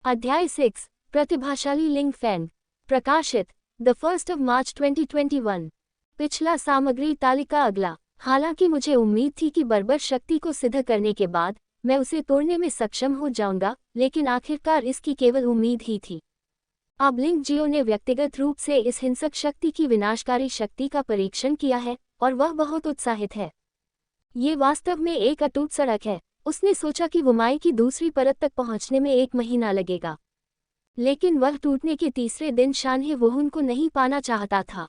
अध्याय 6 प्रतिभाशाली लिंग फैंग। प्रकाशित द 1 मार्च 2021। पिछला सामग्री तालिका अगला। हालांकि मुझे उम्मीद थी कि बर्बर शक्ति को सिद्ध करने के बाद मैं उसे तोड़ने में सक्षम हो जाऊंगा, लेकिन आखिरकार इसकी केवल उम्मीद ही थी। अब लिंग जियो ने व्यक्तिगत रूप से इस हिंसक शक्ति की विनाशकारी शक्ति का परीक्षण किया है और वह बहुत उत्साहित है। ये वास्तव में एक अटूट सड़क है। उसने सोचा कि वुमाई की दूसरी परत तक पहुंचने में 1 महीना लगेगा, लेकिन वह टूटने के तीसरे दिन शानहे वुहुन को नहीं पाना चाहता था।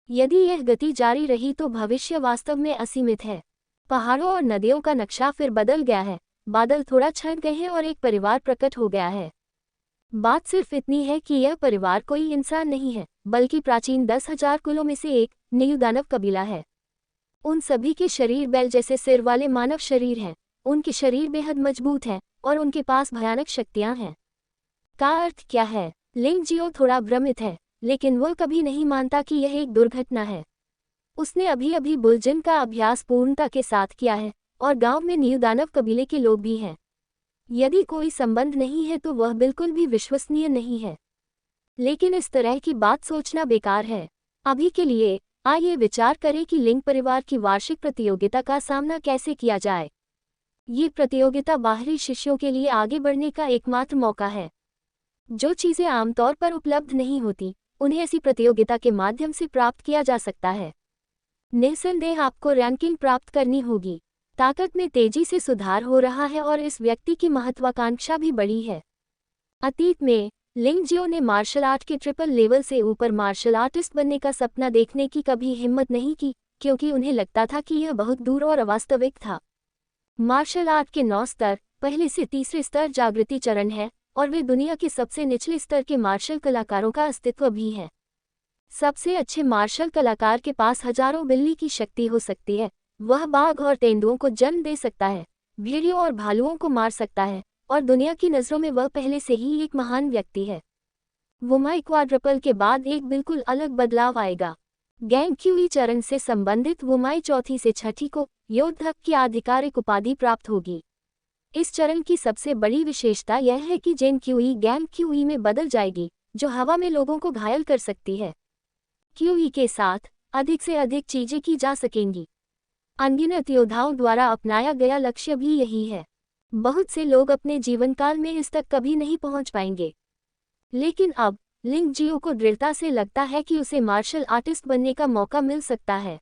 यदि यह गति जारी रही तो भविष्य वास्तव में असीमित है। पहाड़ों और नदियों का नक्शा फिर बदल गया है, बादल थोड़ा छट गए हैं और एक परिवार प्रकट हो गया है। बात सिर्फ इतनी है कि यह परिवार कोई इंसान नहीं है, बल्कि प्राचीन 10,000 कुलों में से एक न्यूदानव कबीला है। उन सभी के शरीर बैल जैसे सिर वाले मानव शरीर हैं। उनके शरीर बेहद मजबूत हैं और उनके पास भयानक शक्तियां हैं। का अर्थ क्या है? लिंग जियो थोड़ा भ्रमित है, लेकिन वह कभी नहीं मानता कि यह एक दुर्घटना है। उसने अभी अभी बुलजिन का अभ्यास पूर्णता के साथ किया है और गांव में न्यूदानव कबीले के लोग भी हैं। यदि कोई संबंध नहीं है तो वह बिल्कुल भी विश्वसनीय नहीं है, लेकिन इस तरह की बात सोचना बेकार है। अभी के लिए आइए विचार करें कि लिंग परिवार की वार्षिक प्रतियोगिता का सामना कैसे किया जाए। ये प्रतियोगिता बाहरी शिष्यों के लिए आगे बढ़ने का एकमात्र मौका है। जो चीज़ें आमतौर पर उपलब्ध नहीं होती, उन्हें ऐसी प्रतियोगिता के माध्यम से प्राप्त किया जा सकता है। निस्संदेह आपको रैंकिंग प्राप्त करनी होगी। ताकत में तेजी से सुधार हो रहा है और इस व्यक्ति की महत्वाकांक्षा भी बढ़ी है। अतीत में लिंग जियो ने मार्शल आर्ट के ट्रिपल लेवल से ऊपर मार्शल आर्टिस्ट बनने का सपना देखने की कभी हिम्मत नहीं की, क्योंकि उन्हें लगता था कि यह बहुत दूर और अवास्तविक था। मार्शल आर्ट के 9 स्तर, पहले से तीसरे स्तर जागृति चरण है और वे दुनिया के सबसे निचले स्तर के मार्शल कलाकारों का अस्तित्व भी है। सबसे अच्छे मार्शल कलाकार के पास हजारों बिल्ली की शक्ति हो सकती है। वह बाघ और तेंदुओं को जन्म दे सकता है, भेड़ियों और भालुओं को मार सकता है और दुनिया की नज़रों में वह पहले से ही एक महान व्यक्ति है। वुमाई क्वाड्रपल के बाद एक बिल्कुल अलग बदलाव आएगा। गैंग क्यूई चरण से संबंधित वुमाई चौथी से छठी को योद्धक की आधिकारिक उपाधि प्राप्त होगी। इस चरण की सबसे बड़ी विशेषता यह है कि जेन क्यूई गैंग क्यूई में बदल जाएगी, जो हवा में लोगों को घायल कर सकती है। क्यूई के साथ अधिक से अधिक चीजें की जा सकेंगी। अनगिनत योद्धाओं द्वारा अपनाया गया लक्ष्य भी यही है। बहुत से लोग अपने जीवनकाल में इस तक कभी नहीं पहुंच पाएंगे, लेकिन अब लिंग जियो को दृढ़ता से लगता है कि उसे मार्शल आर्टिस्ट बनने का मौका मिल सकता है।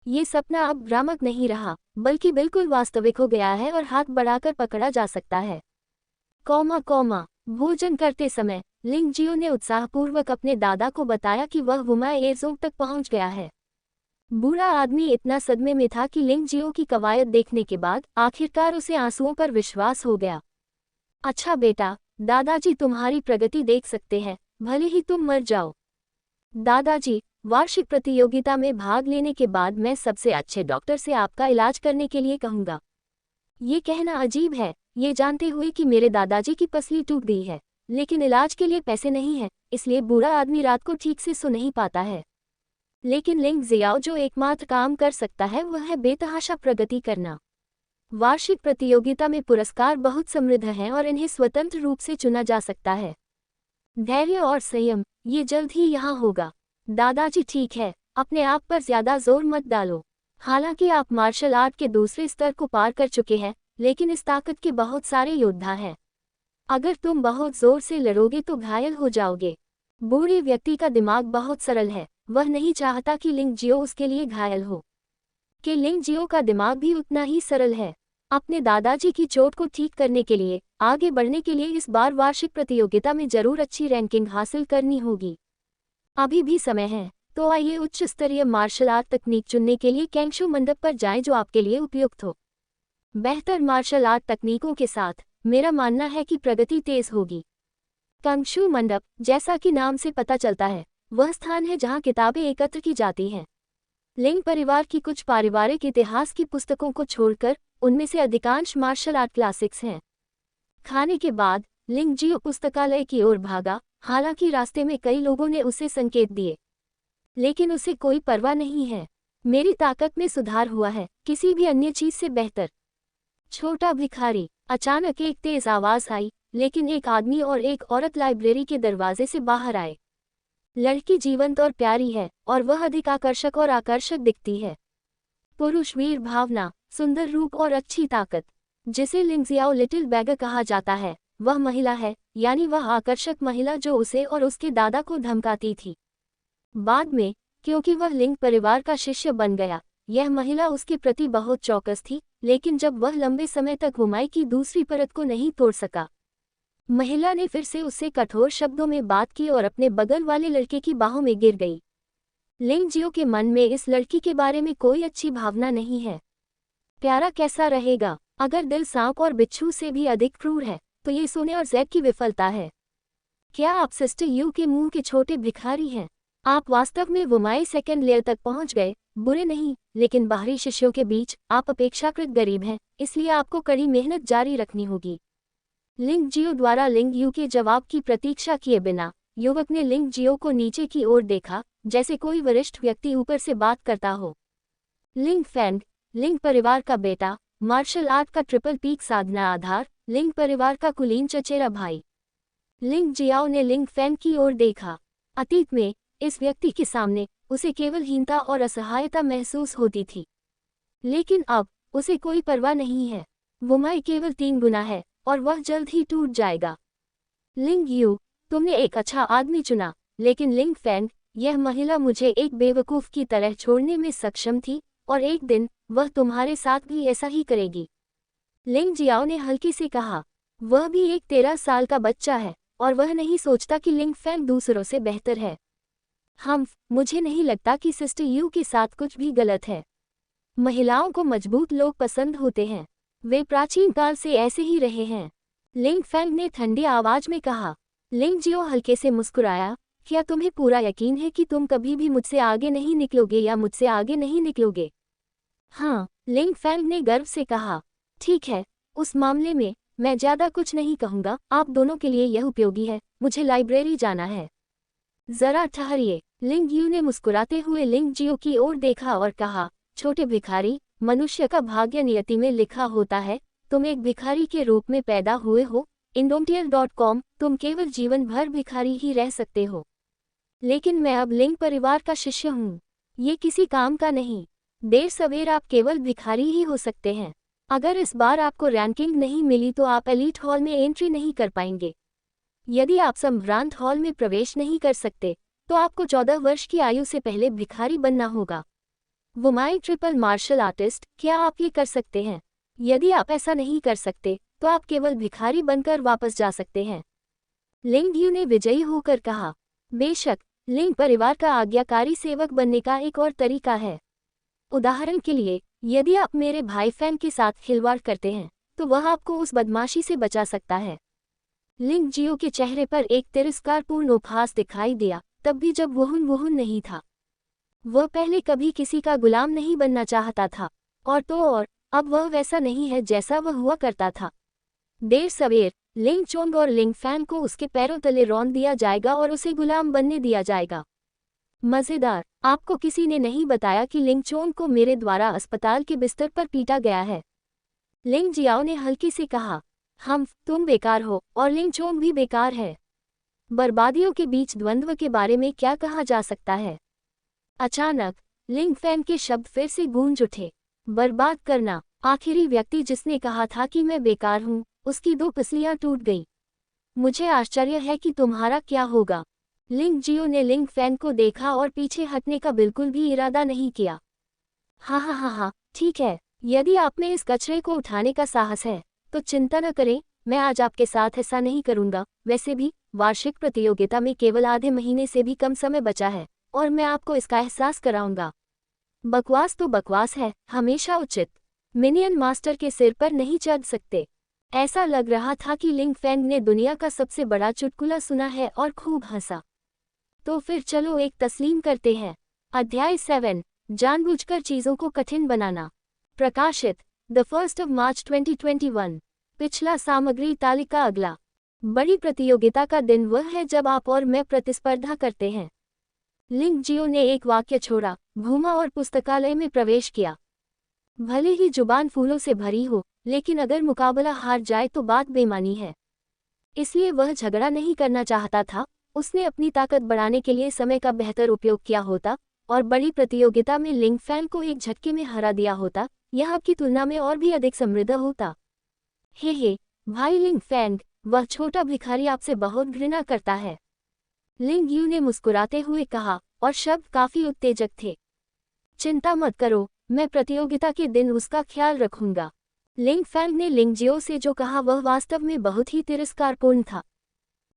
ये सपना अब भ्रामक नहीं रहा, बल्कि बिल्कुल वास्तविक हो गया है और हाथ बढ़ाकर पकड़ा जा सकता है। भोजन करते समय लिंग जियो ने उत्साहपूर्वक अपने दादा को बताया कि वह वुमाई एयरजोन तक पहुंच गया है। बूढ़ा आदमी इतना सदमे में था कि लिंग जियो की कवायद देखने के बाद आखिरकार उसे आंसुओं पर विश्वास हो गया। अच्छा बेटा, दादाजी तुम्हारी प्रगति देख सकते हैं, भले ही तुम मर जाओ। दादाजी, वार्षिक प्रतियोगिता में भाग लेने के बाद मैं सबसे अच्छे डॉक्टर से आपका इलाज करने के लिए कहूँगा। ये कहना अजीब है, ये जानते हुए कि मेरे दादाजी की पसली टूट गई है, लेकिन इलाज के लिए पैसे नहीं हैं, इसलिए बूढ़ा आदमी रात को ठीक से सो नहीं पाता है। लेकिन लिंग जियाओ जो एकमात्र काम कर सकता है वह है बेतहाशा प्रगति करना। वार्षिक प्रतियोगिता में पुरस्कार बहुत समृद्ध हैं और इन्हें स्वतंत्र रूप से चुना जा सकता है। धैर्य और संयम, ये जल्द ही यहाँ होगा। दादाजी ठीक है, अपने आप पर ज्यादा जोर मत डालो। हालांकि आप मार्शल आर्ट के दूसरे स्तर को पार कर चुके हैं, लेकिन इस ताकत के बहुत सारे योद्धा हैं। अगर तुम बहुत जोर से लड़ोगे तो घायल हो जाओगे। बूढ़े व्यक्ति का दिमाग बहुत सरल है, वह नहीं चाहता कि लिंग जियो उसके लिए घायल हो। कि लिंग जियो का दिमाग भी उतना ही सरल है। अपने दादाजी की चोट को ठीक करने के लिए, आगे बढ़ने के लिए इस बार वार्षिक प्रतियोगिता में जरूर अच्छी रैंकिंग हासिल करनी होगी। अभी भी समय है, तो आइए उच्च स्तरीय मार्शल आर्ट तकनीक चुनने के लिए कैंगशू मंडप पर जाएं जो आपके लिए उपयुक्त हो। बेहतर मार्शल आर्ट तकनीकों के साथ मेरा मानना है कि प्रगति तेज होगी। कैंगशू मंडप, जैसा कि नाम से पता चलता है, वह स्थान है जहां किताबें एकत्र की जाती हैं। लिंग परिवार की कुछ पारिवारिक इतिहास की पुस्तकों को छोड़कर उनमें से अधिकांश मार्शल आर्ट क्लासिक्स हैं। खाने के बाद लिंग जियो पुस्तकालय की ओर भागा। हालांकि रास्ते में कई लोगों ने उसे संकेत दिए, लेकिन उसे कोई परवाह नहीं है। मेरी ताकत में सुधार हुआ है, किसी भी अन्य चीज से बेहतर। छोटा भिखारी। अचानक एक तेज आवाज आई, लेकिन एक आदमी और एक औरत लाइब्रेरी के दरवाजे से बाहर आए। लड़की जीवंत और प्यारी है और वह अधिक आकर्षक दिखती है। पुरुष वीर भावना, सुंदर रूप और अच्छी ताकत। जिसे लिंग जियाओ लिटिल बैगर कहा जाता है, वह महिला है, यानी वह आकर्षक महिला जो उसे और उसके दादा को धमकाती थी। बाद में, क्योंकि वह लिंग परिवार का शिष्य बन गया, यह महिला उसके प्रति बहुत चौकस थी, लेकिन जब वह लंबे समय तक वुमाई की दूसरी परत को नहीं तोड़ सका, महिला ने फिर से उससे कठोर शब्दों में बात की और अपने बगल वाले लड़के की बाहों में गिर गई। लिंग जियो के मन में इस लड़की के बारे में कोई अच्छी भावना नहीं है। प्यारा कैसा रहेगा? अगर दिल सांप और बिच्छू से भी अधिक क्रूर है, तो ये सोने और जैब की विफलता है। क्या आप सिस्टर यू के मुंह के छोटे भिखारी हैं? आप वास्तव में वुमाई सेकेंड लेयर तक पहुंच गए, बुरे नहीं, लेकिन बाहरी शिष्यों के बीच आप अपेक्षाकृत गरीब हैं, इसलिए आपको कड़ी मेहनत जारी रखनी होगी। लिंग जियो द्वारा लिंग यू के जवाब की प्रतीक्षा किए बिना युवक ने लिंग जियो को नीचे की ओर देखा, जैसे कोई वरिष्ठ व्यक्ति ऊपर से बात करता हो। लिंग फैंग, लिंग परिवार का बेटा, मार्शल आर्ट का ट्रिपल पीक साधना आधार, लिंग परिवार का कुलीन चचेरा भाई। लिंग जियाओ ने लिंग फैंग की ओर देखा। अतीत में इस व्यक्ति के सामने उसे केवल हीनता और असहायता महसूस होती थी, लेकिन अब उसे कोई परवाह नहीं है। वुमाई केवल 3 गुना है और वह जल्द ही टूट जाएगा। लिंग यू, तुमने एक अच्छा आदमी चुना, लेकिन लिंग फैंग, यह महिला मुझे एक बेवकूफ़ की तरह छोड़ने में सक्षम थी और एक दिन वह तुम्हारे साथ भी ऐसा ही करेगी। लिंग जियाओ ने हल्की से कहा। वह भी एक 13 साल का बच्चा है और वह नहीं सोचता कि लिंग फैंग दूसरों से बेहतर है। मुझे नहीं लगता कि सिस्टर यू के साथ कुछ भी गलत है। महिलाओं को मजबूत लोग पसंद होते हैं, वे प्राचीन काल से ऐसे ही रहे हैं। लिंग फैंग ने ठंडी आवाज में कहा। लिंग जियो हल्के से मुस्कुराया। क्या तुम्हें पूरा यकीन है कि तुम कभी भी मुझसे आगे नहीं निकलोगे या मुझसे आगे नहीं निकलोगे? हाँ, लिंग फैंग ने गर्व से कहा। ठीक है, उस मामले में मैं ज्यादा कुछ नहीं कहूँगा, आप दोनों के लिए यह उपयोगी है, मुझे लाइब्रेरी जाना है। जरा ठहरिए। लिंग यू ने मुस्कुराते हुए लिंग जियो की ओर देखा और कहा, छोटे भिखारी, मनुष्य का भाग्य नियति में लिखा होता है, तुम एक भिखारी के रूप में पैदा हुए हो। Indomtiel.com, तुम केवल जीवन भर भिखारी ही रह सकते हो। लेकिन मैं अब लिंग परिवार का शिष्य हूँ। ये किसी काम का नहीं। देर सवेर आप केवल भिखारी ही हो सकते हैं। अगर इस बार आपको रैंकिंग नहीं मिली तो आप एलीट हॉल में एंट्री नहीं कर पाएंगे। यदि आप संभ्रांत हॉल में प्रवेश नहीं कर सकते, तो आपको 14 वर्ष की आयु से पहले भिखारी बनना होगा। वुमाई ट्रिपल मार्शल आर्टिस्ट, क्या आप ये कर सकते हैं? यदि आप ऐसा नहीं कर सकते, तो आप केवल भिखारी बनकर वापस जा सकते हैं। लिंग यू ने विजयी होकर कहा। बेशक, लिंग परिवार का आज्ञाकारी सेवक बनने का एक और तरीका है। उदाहरण के लिए, यदि आप मेरे भाई फैंग के साथ खिलवाड़ करते हैं, तो वह आपको उस बदमाशी से बचा सकता है। लिंग जियो के चेहरे पर एक तिरस्कारपूर्ण उपहास दिखाई दिया, तब भी जब वह नहीं था। वह पहले कभी किसी का गुलाम नहीं बनना चाहता था, और अब वह वैसा नहीं है जैसा वह हुआ करता था। देर सवेर लिंग चोंग और लिंग फैंग को उसके पैरों तले रौंद दिया जाएगा और उसे गुलाम बनने दिया जाएगा। मज़ेदार, आपको किसी ने नहीं बताया कि लिंग चोंग को मेरे द्वारा अस्पताल के बिस्तर पर पीटा गया है। लिंग जियाओ ने हल्की से कहा। तुम बेकार हो और लिंग चोंग भी बेकार है। बर्बादियों के बीच द्वंद्व के बारे में क्या कहा जा सकता है? अचानक लिंग फैंग के शब्द फिर से गूंज उठे। बर्बाद करना। आखिरी व्यक्ति जिसने कहा था कि मैं बेकार हूँ, उसकी 2 पसलियां टूट गई। मुझे आश्चर्य है कि तुम्हारा क्या होगा। लिंग जियो ने लिंग फैंग को देखा और पीछे हटने का बिल्कुल भी इरादा नहीं किया। हाँ, ठीक है, यदि आप में इस कचरे को उठाने का साहस है, तो चिंता न करें, मैं आज आपके साथ ऐसा नहीं करूँगा। वैसे भी वार्षिक प्रतियोगिता में केवल आधे महीने से भी कम समय बचा है और मैं आपको इसका एहसास कराऊंगा। बकवास तो बकवास है, हमेशा उचित। मिनियन मास्टर के सिर पर नहीं चढ़ सकते। ऐसा लग रहा था कि लिंग फैंग ने दुनिया का सबसे बड़ा चुटकुला सुना है और खूब हंसा। तो फिर चलो एक तस्लीम करते हैं। अध्याय 7, जानबूझकर चीज़ों को कठिन बनाना। प्रकाशित द 1 मार्च 2021। पिछला सामग्री तालिका अगला। बड़ी प्रतियोगिता का दिन वह है जब आप और मैं प्रतिस्पर्धा करते हैं। लिंग जियो ने एक वाक्य छोड़ा, घूमा और पुस्तकालय में प्रवेश किया। भले ही जुबान फूलों से भरी हो, लेकिन अगर मुकाबला हार जाए तो बात बेमानी है। इसलिए वह झगड़ा नहीं करना चाहता था। उसने अपनी ताकत बढ़ाने के लिए समय का बेहतर उपयोग किया होता और बड़ी प्रतियोगिता में लिंग फैंग को एक झटके में हरा दिया होता। यह आपकी तुलना में और भी अधिक समृद्ध होता। हे भाई लिंग फैंग, वह छोटा भिखारी आपसे बहुत घृणा करता है, लिंग यू ने मुस्कुराते हुए कहा, और शब्द काफी उत्तेजक थे। चिंता मत करो, मैं प्रतियोगिता के दिन उसका ख्याल रखूंगा। लिंग फैंग ने लिंग जियो से जो कहा वह वास्तव में बहुत ही तिरस्कारपूर्ण था।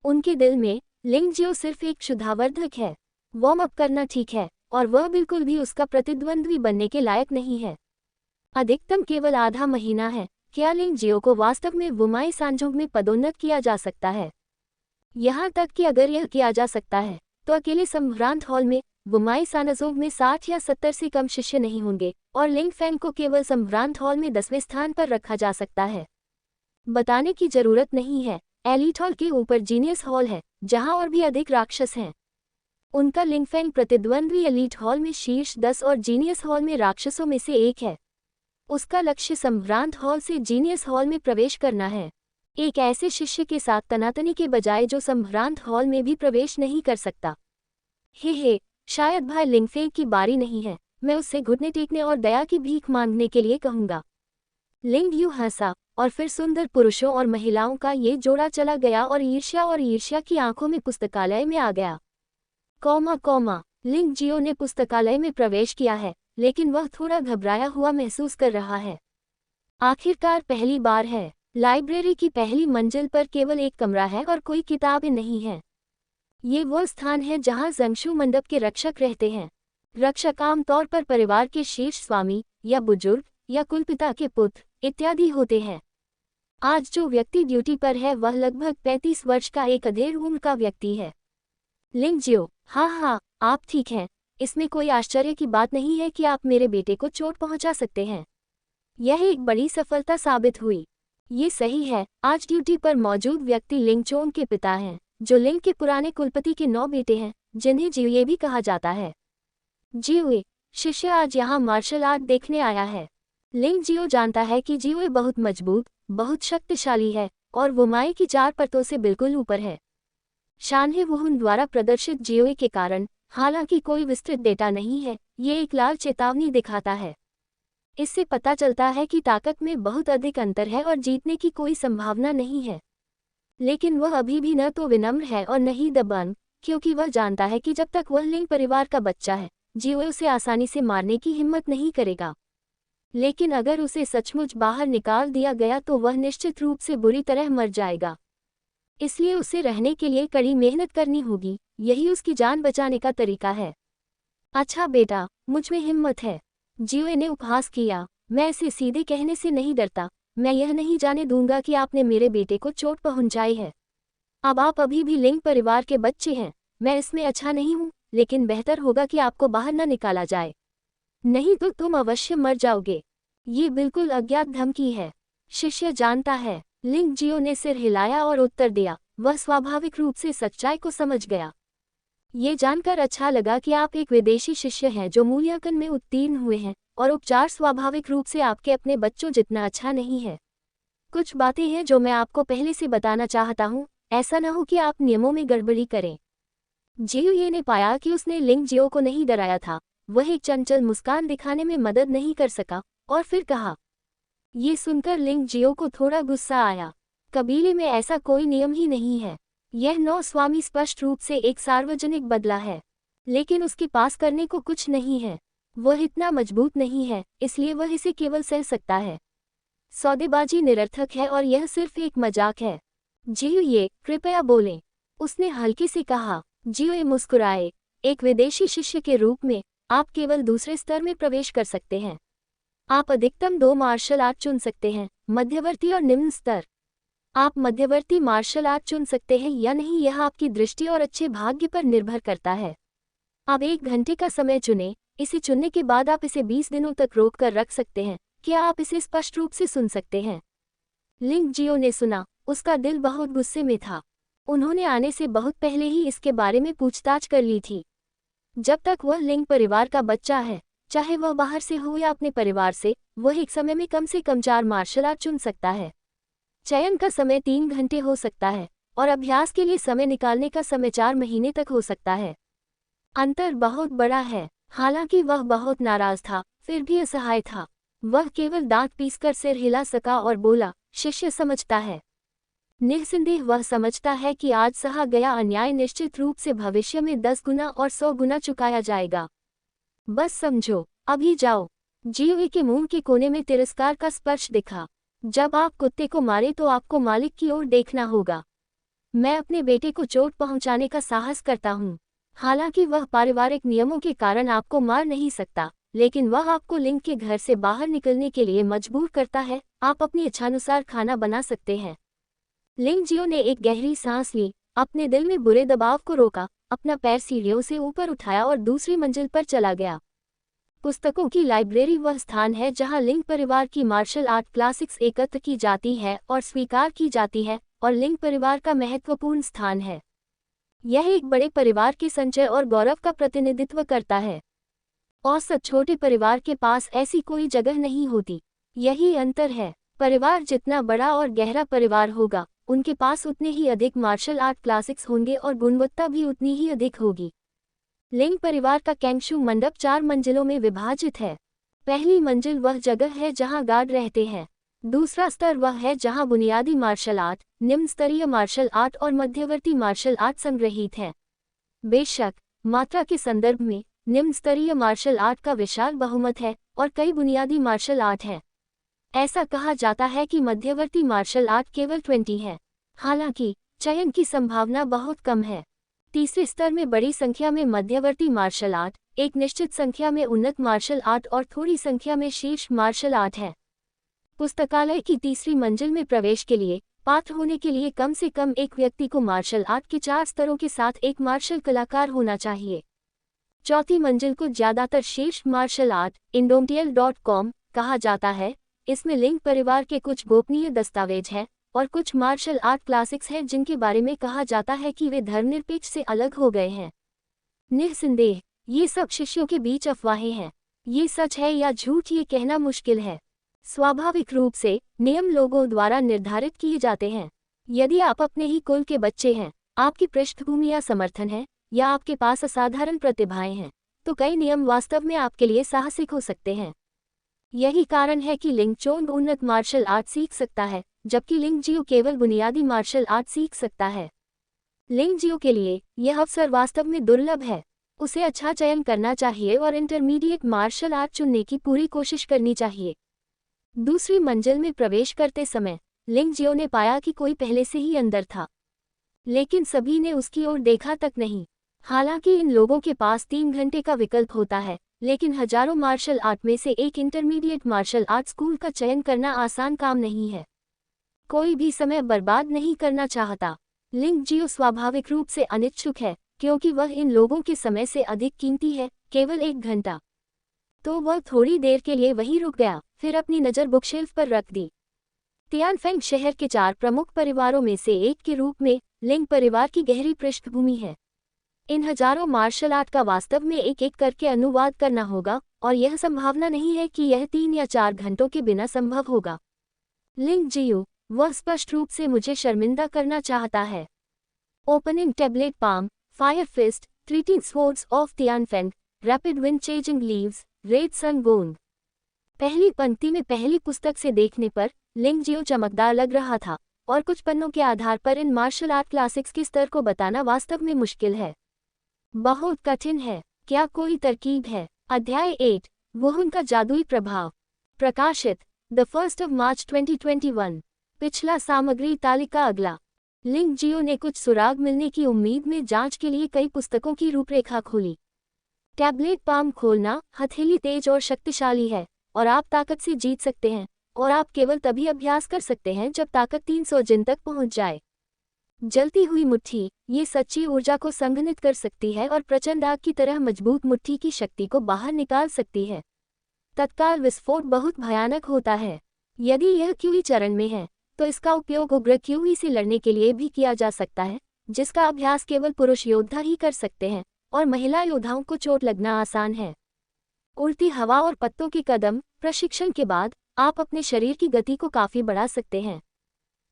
उनके दिल में लिंग जियो सिर्फ एक शुद्धावर्धक है, वार्म अप करना ठीक है, और वह बिल्कुल भी उसका प्रतिद्वंद्वी बनने के लायक नहीं है। अधिकतम केवल आधा महीना है। क्या लिंग जियो को वास्तव में वुमाई सांजोंग में पदोन्नत किया जा सकता है? यहाँ तक कि अगर यह किया जा सकता है तो अकेले संभ्रांत हॉल में वुमाई सानाजोंग में 60 या 70 से कम शिष्य नहीं होंगे और लिंग फैंग को केवल संभ्रांत हॉल में 10वें स्थान पर रखा जा सकता है। बताने की जरूरत नहीं है, एलीट हॉल के ऊपर जीनियस हॉल है जहां और भी अधिक राक्षस हैं। उनका लिंग फैंग प्रतिद्वंद्वी एलीट हॉल में शीर्ष 10 और जीनियस हॉल में राक्षसों में से एक है। उसका लक्ष्य संभ्रांत हॉल से जीनियस हॉल में प्रवेश करना है, एक ऐसे शिष्य के साथ तनातनी के बजाय जो संभ्रांत हॉल में भी प्रवेश नहीं कर सकता। हे शायद भाई लिंगफेंग की बारी नहीं है, मैं उससे घुटने टेकने और दया की भीख मांगने के लिए कहूंगा। लिंग यू हंसा और फिर सुंदर पुरुषों और महिलाओं का ये जोड़ा चला गया और ईर्ष्या की आंखों में पुस्तकालय में आ गया। लिंग जियो ने पुस्तकालय में प्रवेश किया है, लेकिन वह थोड़ा घबराया हुआ महसूस कर रहा है। आखिरकार पहली बार है। लाइब्रेरी की पहली मंजिल पर केवल एक कमरा है और कोई किताबें नहीं हैं। ये वो स्थान है जहां जंगशू मंडप के रक्षक रहते हैं। रक्षक आमतौर पर परिवार के शीर्ष स्वामी या बुजुर्ग या कुलपिता के पुत्र इत्यादि होते हैं। आज जो व्यक्ति ड्यूटी पर है वह लगभग 35 वर्ष का एक अधेड़ उम्र का व्यक्ति है। लिंग जियो, हाँ, आप ठीक हैं। इसमें कोई आश्चर्य की बात नहीं है कि आप मेरे बेटे को चोट पहुंचा सकते हैं। यह एक बड़ी सफलता साबित हुई। ये सही है, आज ड्यूटी पर मौजूद व्यक्ति लिंग चोंग के पिता हैं, जो लिंग के पुराने कुलपति के 9 बेटे हैं, जिन्हें जियुए भी कहा जाता है। जियुए, शिष्य आज यहाँ मार्शल आर्ट देखने आया है। लिंग जियो जानता है कि जियुए बहुत मजबूत, बहुत शक्तिशाली है और वुमाई की 4 परतों से बिल्कुल ऊपर है। शानहे वुहुन द्वारा प्रदर्शित जियुए के कारण हालांकि कोई विस्तृत डेटा नहीं है, ये एक लाल चेतावनी दिखाता है। इससे पता चलता है कि ताकत में बहुत अधिक अंतर है और जीतने की कोई संभावना नहीं है। लेकिन वह अभी भी न तो विनम्र है और न ही दबंग, क्योंकि वह जानता है कि जब तक वह लिंग परिवार का बच्चा है, जियुए उसे आसानी से मारने की हिम्मत नहीं करेगा। लेकिन अगर उसे सचमुच बाहर निकाल दिया गया तो वह निश्चित रूप से बुरी तरह मर जाएगा। इसलिए उसे रहने के लिए कड़ी मेहनत करनी होगी, यही उसकी जान बचाने का तरीका है। अच्छा बेटा, मुझ में हिम्मत है, जियुए ने उपहास किया। मैं इसे सीधे कहने से नहीं डरता। मैं यह नहीं जाने दूंगा कि आपने मेरे बेटे को चोट पहुंचाई है। अब आप अभी भी लिंग परिवार के बच्चे हैं। मैं इसमें अच्छा नहीं हूं, लेकिन बेहतर होगा कि आपको बाहर न निकाला जाए, नहीं तो तुम अवश्य मर जाओगे। ये बिल्कुल अज्ञात धमकी है। शिष्य जानता है। लिंग जियो ने सिर हिलाया और उत्तर दिया। वह स्वाभाविक रूप से सच्चाई को समझ गया। ये जानकर अच्छा लगा कि आप एक विदेशी शिष्य हैं जो मूल्यांकन में उत्तीर्ण हुए हैं और उपचार स्वाभाविक रूप से आपके अपने बच्चों जितना अच्छा नहीं है। कुछ बातें हैं जो मैं आपको पहले से बताना चाहता हूँ, ऐसा न हो कि आप नियमों में गड़बड़ी करें। जियुए ने पाया कि उसने लिंग जियो को नहीं डराया था। वह एक चंचल मुस्कान दिखाने में मदद नहीं कर सका और फिर कहा। ये सुनकर लिंग जियो को थोड़ा गुस्सा आया। कबीले में ऐसा कोई नियम ही नहीं है। यह 9 स्वामी स्पष्ट रूप से एक सार्वजनिक बदला है, लेकिन उसके पास करने को कुछ नहीं है। वह इतना मजबूत नहीं है, इसलिए वह इसे केवल सह सकता है। सौदेबाजी निरर्थक है और यह सिर्फ एक मजाक है। जियुए, कृपया बोलें, उसने हल्के से कहा। जियुए मुस्कुराए। एक विदेशी शिष्य के रूप में आप केवल दूसरे स्तर में प्रवेश कर सकते हैं। आप अधिकतम 2 मार्शल आर्ट चुन सकते हैं, मध्यवर्ती और निम्न स्तर। आप मध्यवर्ती मार्शल आर्ट चुन सकते हैं या नहीं, यह आपकी दृष्टि और अच्छे भाग्य पर निर्भर करता है। आप 1 घंटे का समय चुनें। इसे चुनने के बाद आप इसे 20 दिनों तक रोक कर रख सकते हैं। क्या आप इसे स्पष्ट रूप से सुन सकते हैं? लिंग जियो ने सुना। उसका दिल बहुत गुस्से में था। उन्होंने आने से बहुत पहले ही इसके बारे में पूछताछ कर ली थी। जब तक वह लिंग परिवार का बच्चा है, चाहे वह बाहर से हो या अपने परिवार से, वह एक समय में कम से कम 4 मार्शल आर्ट चुन सकता है। चयन का समय 3 घंटे हो सकता है और अभ्यास के लिए समय निकालने का समय 4 महीने तक हो सकता है। अंतर बहुत बड़ा है। हालांकि वह बहुत नाराज था, फिर भी असहाय था। वह केवल दांत पीसकर सिर हिला सका और बोला, शिष्य समझता है। निस्संदेह वह समझता है कि आज सहा गया अन्याय निश्चित रूप से भविष्य में 10 गुना और 100 गुना चुकाया जाएगा। बस समझो, अभी जाओ। जीवे के मुंह के कोने में तिरस्कार का स्पर्श दिखा। जब आप कुत्ते को मारे तो आपको मालिक की ओर देखना होगा। मैं अपने बेटे को चोट पहुंचाने का साहस करता हूं। हालांकि वह पारिवारिक नियमों के कारण आपको मार नहीं सकता, लेकिन वह आपको लिंग के घर से बाहर निकलने के लिए मजबूर करता है। आप अपनी इच्छानुसार खाना बना सकते हैं। लिंग जियो ने एक गहरी सांस ली, अपने दिल में बुरे दबाव को रोका, अपना पैर सीढ़ियों से ऊपर उठाया और दूसरी मंजिल पर चला गया। पुस्तकों की लाइब्रेरी वह स्थान है जहां लिंग परिवार की मार्शल आर्ट क्लासिक्स एकत्र की जाती है और स्वीकार की जाती है, और लिंग परिवार का महत्वपूर्ण स्थान है। यह एक बड़े परिवार के संचय और गौरव का प्रतिनिधित्व करता है। औसत छोटे परिवार के पास ऐसी कोई जगह नहीं होती। यही अंतर है। परिवार जितना बड़ा और गहरा परिवार होगा, उनके पास उतने ही अधिक मार्शल आर्ट क्लासिक्स होंगे और गुणवत्ता भी उतनी ही अधिक होगी। लिंग परिवार का कैंगशू मंडप 4 मंजिलों में विभाजित है। पहली मंजिल वह जगह है जहां गार्ड रहते हैं। दूसरा स्तर वह है जहां बुनियादी मार्शल आर्ट, निम्न स्तरीय मार्शल आर्ट और मध्यवर्ती मार्शल आर्ट संग्रहीत हैं। बेशक, मात्रा के संदर्भ में निम्न स्तरीय मार्शल आर्ट का विशाल बहुमत है और कई बुनियादी मार्शल आर्ट हैं। ऐसा कहा जाता है कि मध्यवर्ती मार्शल आर्ट केवल 20 है। हालांकि चयन की संभावना बहुत कम है। तीसरे स्तर में बड़ी संख्या में मध्यवर्ती मार्शल आर्ट, एक निश्चित संख्या में उन्नत मार्शल आर्ट और थोड़ी संख्या में शीर्ष मार्शल आर्ट है। पुस्तकालय की तीसरी मंजिल में प्रवेश के लिए पात्र होने के लिए कम से कम एक व्यक्ति को मार्शल आर्ट के 4 स्तरों के साथ एक मार्शल कलाकार होना चाहिए। चौथी मंजिल को ज्यादातर शीर्ष मार्शल आर्ट indomitable.com कहा जाता है। इसमें लिंग परिवार के कुछ गोपनीय दस्तावेज हैं और कुछ मार्शल आर्ट क्लासिक्स हैं जिनके बारे में कहा जाता है कि वे धर्मनिरपेक्ष से अलग हो गए हैं। निस्संदेह ये सब शिष्यों के बीच अफवाहें हैं। ये सच है या झूठ ये कहना मुश्किल है। स्वाभाविक रूप से नियम लोगों द्वारा निर्धारित किए जाते हैं। यदि आप अपने ही कुल के बच्चे हैं, आपकी पृष्ठभूमि या समर्थन है, या आपके पास असाधारण प्रतिभाएं हैं, तो कई नियम वास्तव में आपके लिए साहसिक हो सकते हैं। यही कारण है कि लिंग चोंग उन्नत मार्शल आर्ट सीख सकता है, जबकि लिंग जियो केवल बुनियादी मार्शल आर्ट सीख सकता है। लिंग जियो के लिए यह अवसर वास्तव में दुर्लभ है। उसे अच्छा चयन करना चाहिए और इंटरमीडिएट मार्शल आर्ट चुनने की पूरी कोशिश करनी चाहिए। दूसरी मंजिल में प्रवेश करते समय लिंग जियो ने पाया कि कोई पहले से ही अंदर था, लेकिन सभी ने उसकी ओर देखा तक नहीं। हालांकि इन लोगों के पास 3 घंटे का विकल्प होता है, लेकिन हजारों मार्शल आर्ट में से एक इंटरमीडिएट मार्शल आर्ट स्कूल का चयन करना आसान काम नहीं है। कोई भी समय बर्बाद नहीं करना चाहता। लिंग जियो स्वाभाविक रूप से अनिच्छुक है, क्योंकि वह इन लोगों के समय से अधिक कीमती है, केवल 1 घंटा। तो वह थोड़ी देर के लिए वहीं रुक गया, फिर अपनी नज़र बुकशेल्फ पर रख दी। तियानफेंग शहर के 4 प्रमुख परिवारों में से एक के रूप में लिंग परिवार की गहरी पृष्ठभूमि है। इन हजारों मार्शल आर्ट का वास्तव में एक एक करके अनुवाद करना होगा, और यह संभावना नहीं है कि यह 3 या 4 घंटों के बिना संभव होगा। लिंग जियो, वह स्पष्ट रूप से मुझे शर्मिंदा करना चाहता है। Opening tablet palm, fire fist, 13 swords of Tianfeng, rapid wind chasing leaves, red sun gong. पहली पंक्ति में पहली पुस्तक से देखने पर लिंग जियो चमकदार लग रहा था, और कुछ पन्नों के आधार पर इन मार्शल आर्ट क्लासिक्स के स्तर को बताना वास्तव में मुश्किल है। बहुत कठिन है। क्या कोई तरकीब है? अध्याय 8, वुहुन का जादुई प्रभाव। प्रकाशित द 1 मार्च 2021। पिछला सामग्री तालिका अगला। लिंग जियो ने कुछ सुराग मिलने की उम्मीद में जांच के लिए कई पुस्तकों की रूपरेखा खोली। टैबलेट पाम खोलना हथेली तेज और शक्तिशाली है, और आप ताकत से जीत सकते हैं, और आप केवल तभी अभ्यास कर सकते हैं जब ताकत 300 जिन तक पहुंच जाए। जलती हुई मुट्ठी, ये सच्ची ऊर्जा को संघनित कर सकती है और प्रचंड आग की तरह मजबूत मुट्ठी की शक्ति को बाहर निकाल सकती है। तत्काल विस्फोट बहुत भयानक होता है। यदि यह क्यूई चरण में है, तो इसका उपयोग उग्र क्यूई से लड़ने के लिए भी किया जा सकता है, जिसका अभ्यास केवल पुरुष योद्धा ही कर सकते हैं, और महिला योद्धाओं को चोट लगना आसान है। उड़ती हवा और पत्तों के कदम प्रशिक्षण के बाद आप अपने शरीर की गति को काफी बढ़ा सकते हैं।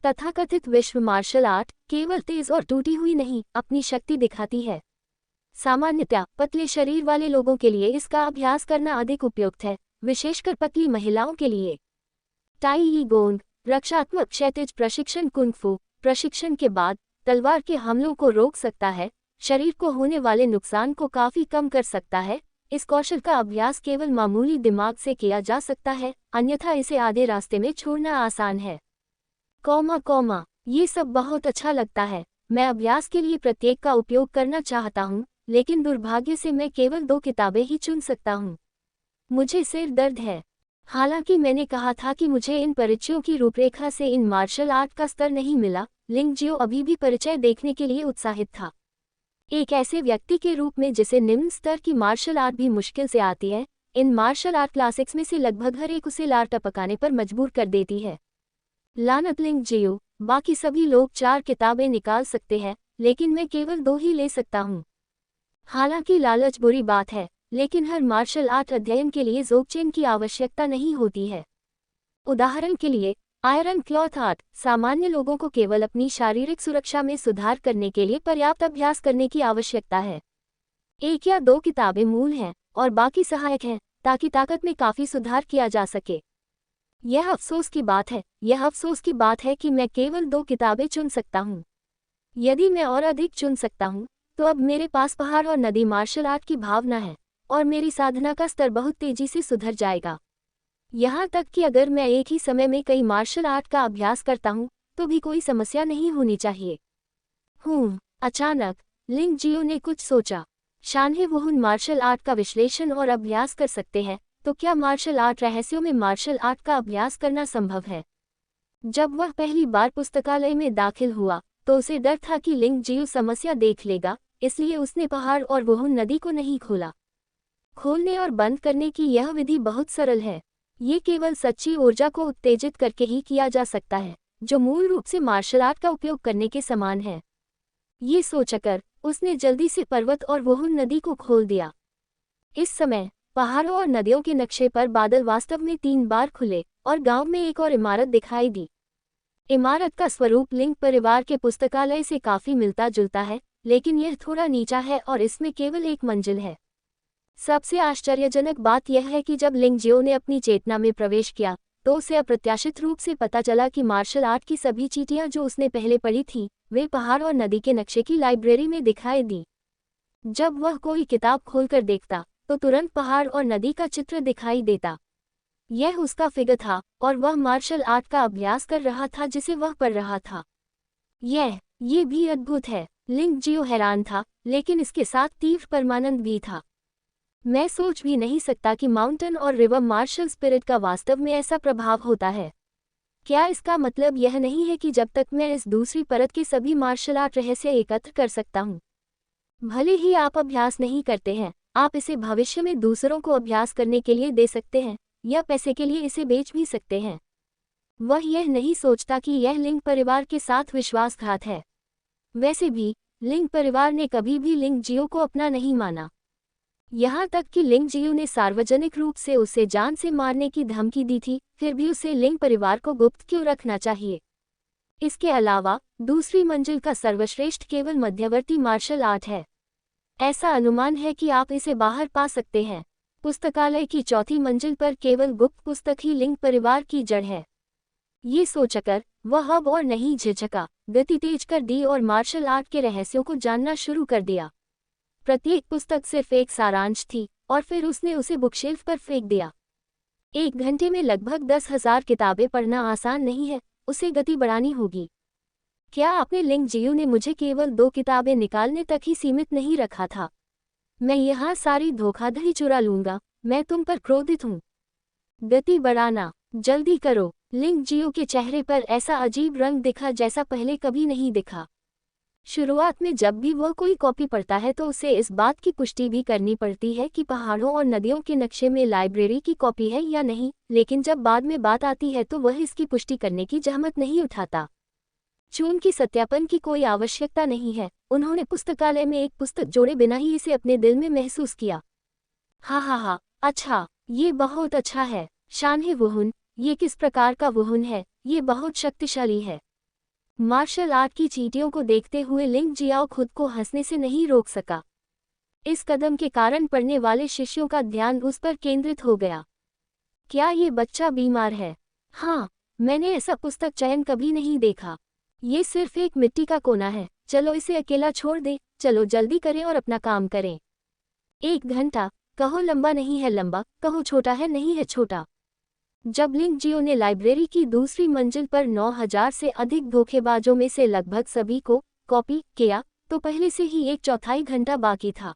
तथाकथित विश्व मार्शल आर्ट केवल तेज और टूटी हुई नहीं अपनी शक्ति दिखाती है। सामान्यतः पतले शरीर वाले लोगों के लिए इसका अभ्यास करना अधिक उपयुक्त है, विशेषकर पतली महिलाओं के लिए। ताई गोंग रक्षात्मक क्षैतिज प्रशिक्षण कुंग फू प्रशिक्षण के बाद तलवार के हमलों को रोक सकता है, शरीर को होने वाले नुकसान को काफी कम कर सकता है। इस कौशल का अभ्यास केवल मामूली दिमाग से किया जा सकता है, अन्यथा इसे आधे रास्ते में छोड़ना आसान है। ये सब बहुत अच्छा लगता है। मैं अभ्यास के लिए प्रत्येक का उपयोग करना चाहता हूँ, लेकिन दुर्भाग्य से मैं केवल 2 किताबें ही चुन सकता हूँ। मुझे सिर दर्द है। हालांकि मैंने कहा था कि मुझे इन परिचयों की रूपरेखा से इन मार्शल आर्ट का स्तर नहीं मिला, लिंग जियो अभी भी परिचय देखने के लिए उत्साहित था। एक ऐसे व्यक्ति के रूप में जिसे निम्न स्तर की मार्शल आर्ट भी मुश्किल से आती है, इन मार्शल आर्ट क्लासिक्स में से लगभग हर एक उसे लार टपकाने पर मजबूर कर देती है। लानत लिंग जियो, बाकी सभी लोग 4 किताबें निकाल सकते हैं, लेकिन मैं केवल 2 ही ले सकता हूँ। हालांकि लालच बुरी बात है, लेकिन हर मार्शल आर्ट अध्ययन के लिए ज़ोगचेन की आवश्यकता नहीं होती है। उदाहरण के लिए, आयरन क्लॉथ आर्ट सामान्य लोगों को केवल अपनी शारीरिक सुरक्षा में सुधार करने के लिए पर्याप्त अभ्यास करने की आवश्यकता है। 1 या 2 किताबें मूल हैं और बाकी सहायक हैं, ताकि ताकत में काफ़ी सुधार किया जा सके। यह अफसोस की बात है कि मैं केवल 2 किताबें चुन सकता हूँ। यदि मैं और अधिक चुन सकता हूँ, तो अब मेरे पास पहाड़ और नदी मार्शल आर्ट की भावना है, और मेरी साधना का स्तर बहुत तेजी से सुधर जाएगा। यहाँ तक कि अगर मैं एक ही समय में कई मार्शल आर्ट का अभ्यास करता हूँ, तो भी कोई समस्या नहीं होनी चाहिए। अचानक लिंग जियो ने कुछ सोचा। शानहे वुहुन मार्शल आर्ट का विश्लेषण और अभ्यास कर सकते हैं, तो क्या मार्शल आर्ट रहस्यों में मार्शल आर्ट का अभ्यास करना संभव है? जब वह पहली बार पुस्तकालय में दाखिल हुआ, तो उसे डर था कि लिंग जियो समस्या देख लेगा, इसलिए उसने पहाड़ और वुहुन नदी को नहीं खोला। खोलने और बंद करने की यह विधि बहुत सरल है। ये केवल सच्ची ऊर्जा को उत्तेजित करके ही किया जा सकता है, जो मूल रूप से मार्शल आर्ट का उपयोग करने के समान है। ये सोचकर उसने जल्दी से पर्वत और वुहुन नदी को खोल दिया। इस समय पहाड़ों और नदियों के नक्शे पर बादल वास्तव में 3 बार खुले और गांव में एक और इमारत दिखाई दी। इमारत का स्वरूप लिंग परिवार के पुस्तकालय से काफी मिलता जुलता है, लेकिन यह थोड़ा नीचा है और इसमें केवल 1 मंजिल है। सबसे आश्चर्यजनक बात यह है कि जब लिंग जियो ने अपनी चेतना में प्रवेश किया, तो उसे अप्रत्याशित रूप से पता चला कि मार्शल आर्ट की सभी चीटियां जो उसने पहले पढ़ी थीं, वे पहाड़ और नदी के नक्शे की लाइब्रेरी में दिखाई दी। जब वह कोई किताब खोलकर देखता, तो तुरंत पहाड़ और नदी का चित्र दिखाई देता। यह उसका फिगर था, और वह मार्शल आर्ट का अभ्यास कर रहा था जिसे वह पढ़ रहा था। ये भी अद्भुत है। लिंग जियो हैरान था, लेकिन इसके साथ तीव्र परमानंद भी था। मैं सोच भी नहीं सकता कि माउंटेन और रिवर मार्शल स्पिरिट का वास्तव में ऐसा प्रभाव होता है। क्या इसका मतलब यह नहीं है कि जब तक मैं इस दूसरी परत के सभी मार्शल आर्ट रहस्य एकत्र कर सकता हूँ? भले ही आप अभ्यास नहीं करते हैं, आप इसे भविष्य में दूसरों को अभ्यास करने के लिए दे सकते हैं, या पैसे के लिए इसे बेच भी सकते हैं। वह यह नहीं सोचता कि यह लिंग परिवार के साथ विश्वासघात है। वैसे भी लिंग परिवार ने कभी भी लिंग जियो को अपना नहीं माना। यहाँ तक कि लिंग जियो ने सार्वजनिक रूप से उसे जान से मारने की धमकी दी थी, फिर भी उसे लिंग परिवार को गुप्त क्यों रखना चाहिए? इसके अलावा दूसरी मंजिल का सर्वश्रेष्ठ केवल मध्यवर्ती मार्शल आर्ट है। ऐसा अनुमान है कि आप इसे बाहर पा सकते हैं। पुस्तकालय की 4थी मंजिल पर केवल गुप्त पुस्तक ही लिंग परिवार की जड़ है। ये सोचकर वह अब और नहीं झिझका, गति तेज कर दी और मार्शल आर्ट के रहस्यों को जानना शुरू कर दिया। प्रत्येक पुस्तक सिर्फ एक सारांश थी, और फिर उसने उसे बुकशेल्फ पर फेंक दिया। 1 घंटे में लगभग 10,000 किताबें पढ़ना आसान नहीं है, उसे गति बढ़ानी होगी। क्या आपने लिंग जियो ने मुझे केवल 2 किताबें निकालने तक ही सीमित नहीं रखा था? मैं यहाँ सारी धोखाधड़ी चुरा लूंगा। मैं तुम पर क्रोधित हूँ। गति बढ़ाना, जल्दी करो। लिंग जियो के चेहरे पर ऐसा अजीब रंग दिखा जैसा पहले कभी नहीं दिखा। शुरुआत में जब भी वह कोई कॉपी पढ़ता है तो उसे इस बात की पुष्टि भी करनी पड़ती है कि पहाड़ों और नदियों के नक्शे में लाइब्रेरी की कॉपी है या नहीं, लेकिन जब बाद में बात आती है तो वह इसकी पुष्टि करने की जहमत नहीं उठाता। चूंकि सत्यापन की कोई आवश्यकता नहीं है, उन्होंने पुस्तकालय में एक पुस्तक जोड़े बिना ही इसे अपने दिल में महसूस किया। हा, अच्छा, ये बहुत अच्छा है। शानहे वुहुन, ये किस प्रकार का वुहुन है? ये बहुत शक्तिशाली है। मार्शल आर्ट की चींटियों को देखते हुए लिंग जियाओ खुद को हंसने से नहीं रोक सका। इस कदम के कारण पढ़ने वाले शिष्यों का ध्यान उस पर केंद्रित हो गया। क्या ये बच्चा बीमार है? हाँ, मैंने ऐसा पुस्तक चयन कभी नहीं देखा। ये सिर्फ एक मिट्टी का कोना है, चलो इसे अकेला छोड़ दे, चलो जल्दी करें और अपना काम करें। 1 घंटा, कहो लंबा नहीं है लंबा, कहो छोटा है नहीं है छोटा। जब लिंग जियो ने लाइब्रेरी की दूसरी मंजिल पर 9,000 से अधिक धोखेबाजों में से लगभग सभी को कॉपी किया, तो पहले से ही 1/4 घंटा बाकी था।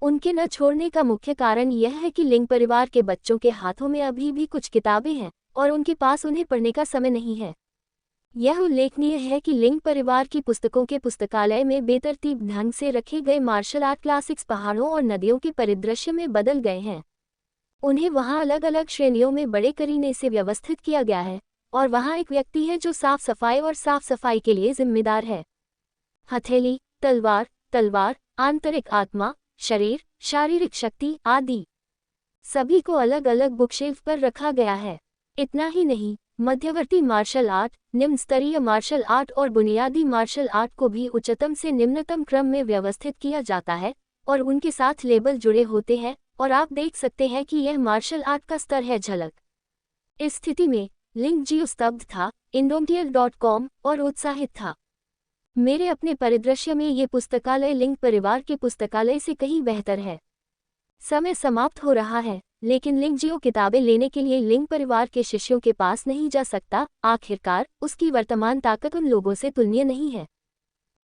उनके न छोड़ने का मुख्य कारण यह है कि लिंग परिवार के बच्चों के हाथों में अभी भी कुछ किताबें हैं और उनके पास उन्हें पढ़ने का समय नहीं है। यह उल्लेखनीय है कि लिंग परिवार की पुस्तकों के पुस्तकालय में बेतरतीब ढंग से रखे गए मार्शल आर्ट क्लासिक्स पहाड़ों और नदियों के परिदृश्य में बदल गए हैं। उन्हें वहां अलग अलग श्रेणियों में बड़े करीने से व्यवस्थित किया गया है और वहां एक व्यक्ति है जो साफ सफाई और साफ सफाई के लिए जिम्मेदार है। हथेली, तलवार, तलवार, आंतरिक आत्मा, शरीर, शारीरिक शक्ति आदि सभी को अलग अलग बुकशेल्फ पर रखा गया है। इतना ही नहीं, मध्यवर्ती मार्शल आर्ट, निम्न स्तरीय मार्शल आर्ट और बुनियादी मार्शल आर्ट को भी उच्चतम से निम्नतम क्रम में व्यवस्थित किया जाता है और उनके साथ लेबल जुड़े होते हैं और आप देख सकते हैं कि यह मार्शल आर्ट का स्तर है। झलक। इस स्थिति में लिंग जियो स्तब्ध था, indomitable.com और उत्साहित था। मेरे अपने परिदृश्य में ये पुस्तकालय लिंग परिवार के पुस्तकालय से कहीं बेहतर है। समय समाप्त हो रहा है, लेकिन लिंग जियो किताबें लेने के लिए लिंग परिवार के शिष्यों के पास नहीं जा सकता। आखिरकार उसकी वर्तमान ताकत उन लोगों से तुलनीय नहीं है।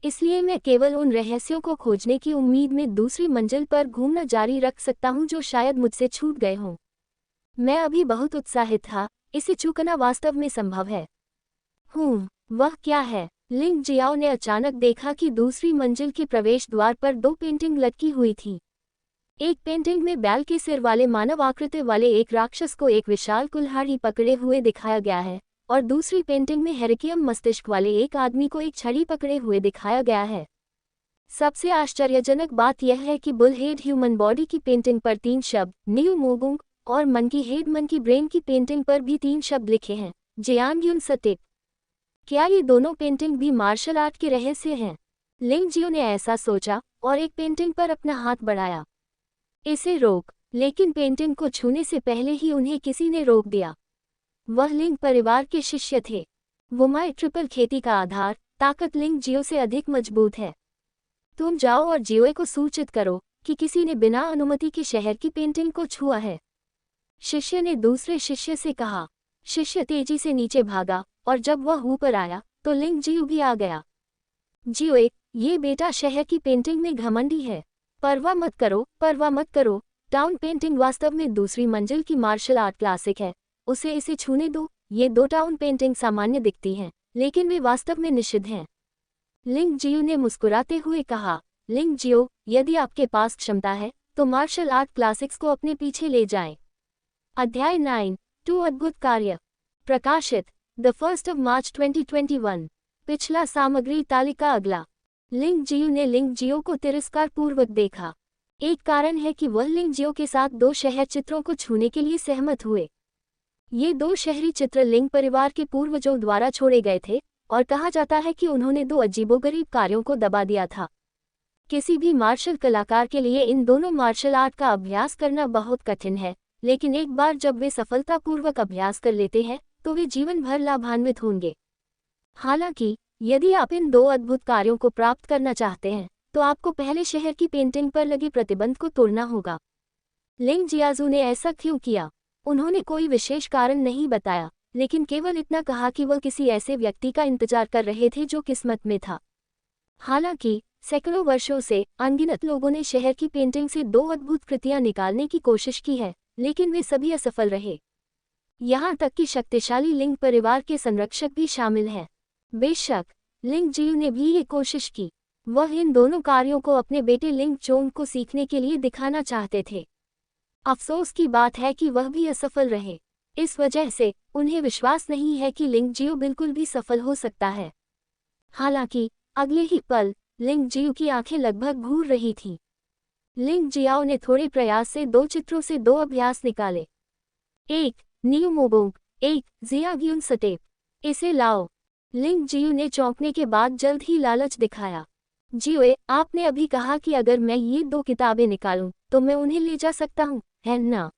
इसलिए मैं केवल उन रहस्यों को खोजने की उम्मीद में दूसरी मंजिल पर घूमना जारी रख सकता हूं जो शायद मुझसे छूट गए हों। मैं अभी बहुत उत्साहित था, इसे चूकना वास्तव में संभव है। वह क्या है? लिंग जियाओ ने अचानक देखा कि दूसरी मंजिल के प्रवेश द्वार पर 2 पेंटिंग लटकी हुई थी। एक पेंटिंग में बैल के सिर वाले मानव आकृति वाले एक राक्षस को एक विशाल कुल्हाड़ी पकड़े हुए दिखाया गया है और दूसरी पेंटिंग में हेरेकियम मस्तिष्क वाले एक आदमी को एक छड़ी पकड़े हुए दिखाया गया है। सबसे आश्चर्यजनक बात यह है कि बुल हेड ह्यूमन बॉडी की पेंटिंग पर 3 शब्द न्यू मोगुंग और मंकी हेड मंकी ब्रेन की पेंटिंग पर भी 3 शब्द लिखे हैं, जियांग सटेप। क्या ये दोनों पेंटिंग भी मार्शल आर्ट के रहस्य हैं? लिंग जियो ने ऐसा सोचा और एक पेंटिंग पर अपना हाथ बढ़ाया। इसे रोक, लेकिन पेंटिंग को छूने से पहले ही उन्हें किसी ने रोक दिया। वह लिंग परिवार के शिष्य थे। वुमाई ट्रिपल खेती का आधार, ताकत लिंग जियो से अधिक मजबूत है। तुम जाओ और जियोए को सूचित करो कि किसी ने बिना अनुमति के शहर की पेंटिंग को छुआ है। शिष्य ने दूसरे शिष्य से कहा। शिष्य तेजी से नीचे भागा और जब वह ऊपर आया तो लिंग जियो भी आ गया। जियोए, ये बेटा शहर की पेंटिंग में घमंडी है। परवाह मत करो, परवाह मत करो। टाउन पेंटिंग वास्तव में दूसरी मंजिल की मार्शल आर्ट क्लासिक है, उसे इसे छूने दो। ये 2 टाउन पेंटिंग सामान्य दिखती हैं, लेकिन वे वास्तव में निषिद्ध हैं। लिंग जियो ने मुस्कुराते हुए कहा। लिंग जियो, यदि आपके पास क्षमता है तो मार्शल आर्ट क्लासिक्स को अपने पीछे ले जाएं। अध्याय 9, 2 अद्भुत कार्य। प्रकाशित द 1st of March 2021। पिछला सामग्री तालिका अगला। लिंग जियो ने लिंग जियो को तिरस्कार पूर्वक देखा। एक कारण है कि वह लिंग जियो के साथ 2 शहर चित्रों को छूने के लिए सहमत हुए। ये 2 शहरी चित्र लिंग परिवार के पूर्वजों द्वारा छोड़े गए थे और कहा जाता है कि उन्होंने 2 अजीबोगरीब कार्यों को दबा दिया था। किसी भी मार्शल कलाकार के लिए इन दोनों मार्शल आर्ट का अभ्यास करना बहुत कठिन है, लेकिन एक बार जब वे सफलतापूर्वक अभ्यास कर लेते हैं तो वे जीवन भर लाभान्वित होंगे। हालांकि यदि आप इन 2 अद्भुत कार्यों को प्राप्त करना चाहते हैं तो आपको पहले शहर की पेंटिंग पर लगे प्रतिबंध को तोड़ना होगा। लिंग जियाजू ने ऐसा क्यों किया? उन्होंने कोई विशेष कारण नहीं बताया, लेकिन केवल इतना कहा कि वह किसी ऐसे व्यक्ति का इंतजार कर रहे थे जो किस्मत में था। हालांकि सैकड़ों वर्षों से अनगिनत लोगों ने शहर की पेंटिंग से 2 अद्भुत कृतियां निकालने की कोशिश की है, लेकिन वे सभी असफल रहे। यहाँ तक कि शक्तिशाली लिंग परिवार के संरक्षक भी शामिल हैं। बेशक लिंग जियो ने भी ये कोशिश की। वह इन दोनों कार्यों को अपने बेटे लिंग चोंग को सीखने के लिए दिखाना चाहते थे। अफसोस की बात है कि वह भी असफल रहे। इस वजह से उन्हें विश्वास नहीं है कि लिंग जियो बिल्कुल भी सफल हो सकता है। हालांकि अगले ही पल लिंग जियो की आंखें लगभग घूर रही थीं। लिंग जियाओ ने थोड़े प्रयास से 2 चित्रों से 2 अभ्यास निकाले। एक न्यू मोबोंग, एक जियांग सटेप। इसे लाओ। लिंग जियू ने चौंकने के बाद जल्द ही लालच दिखाया। जियोए, आपने अभी कहा कि अगर मैं ये 2 किताबें निकालूं तो मैं उन्हें ले जा सकता हूं, है ना?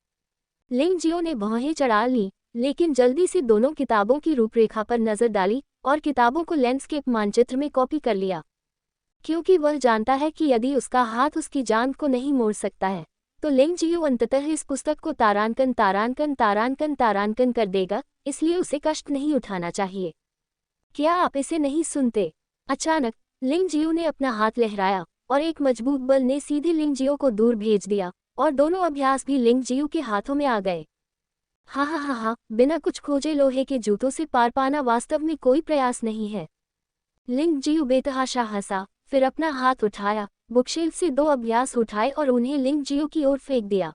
लिंग जियो ने भौहें चढ़ा ली, लेकिन जल्दी से दोनों किताबों की रूपरेखा पर नजर डाली और किताबों को लैंडस्केप मानचित्र में कॉपी कर लिया। क्योंकि वह जानता है कि यदि उसका हाथ उसकी जान को नहीं मोड़ सकता है, तो लिंग जियो अंततः इस पुस्तक को तारांकन तारांकन तारांकन तारांकन कर देगा, इसलिए उसे कष्ट नहीं उठाना चाहिए। क्या आप इसे नहीं सुनते? अचानक लिंग जियो ने अपना हाथ लहराया और एक मजबूत बल ने सीधे लिंग जियो को दूर भेज दिया और दोनों अभ्यास भी लिंग जियो के हाथों में आ गए। हा हा हा हा, बिना कुछ खोजे लोहे के जूतों से पार पाना वास्तव में कोई प्रयास नहीं है। लिंग जियो बेतहाशा हंसा, फिर अपना हाथ उठाया, बुकशेल्फ से 2 अभ्यास उठाए और उन्हें लिंग जियो की ओर फेंक दिया।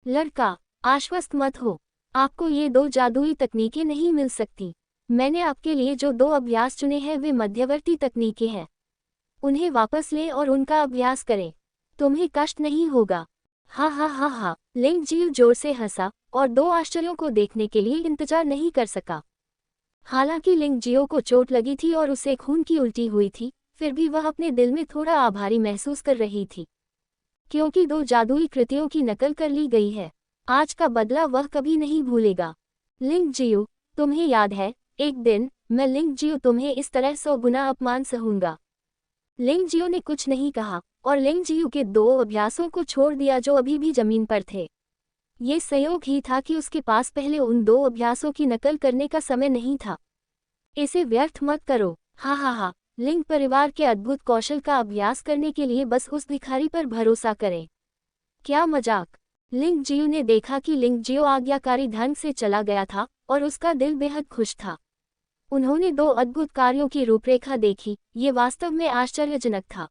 लड़का, आश्वस्त मत हो, आपको ये 2 जादुई तकनीकें नहीं मिल सकती। मैंने आपके लिए जो 2 अभ्यास चुने हैं वे मध्यवर्ती तकनीकें हैं। उन्हें वापस लें और उनका अभ्यास करें, तुम्हें कष्ट नहीं होगा। हा हा हा हा, लिंग जियो जोर से हंसा और 2 आश्चर्यों को देखने के लिए इंतजार नहीं कर सका। हालांकि लिंग जियो को चोट लगी थी और उसे खून की उल्टी हुई थी, फिर भी वह अपने दिल में थोड़ा आभारी महसूस कर रही थी, क्योंकि 2 जादुई कृतियों की नकल कर ली गई है। आज का बदला वह कभी नहीं भूलेगा। लिंग जियो, तुम्हें याद है, एक दिन मैं लिंग जियो तुम्हें इस तरह 100 गुना अपमान सहूंगा। लिंग जियो ने कुछ नहीं कहा और लिंग जियो के 2 अभ्यासों को छोड़ दिया जो अभी भी जमीन पर थे। ये संयोग ही था कि उसके पास पहले उन 2 अभ्यासों की नकल करने का समय नहीं था। इसे व्यर्थ मत करो। हा हा हा, लिंग परिवार के अद्भुत कौशल का अभ्यास करने के लिए बस उस भिखारी पर भरोसा करें। क्या मजाक! लिंग जियो ने देखा कि लिंग जियो आज्ञाकारी ढंग से चला गया था और उसका दिल बेहद खुश था। उन्होंने 2 अद्भुत कार्यों की रूपरेखा देखी, ये वास्तव में आश्चर्यजनक था।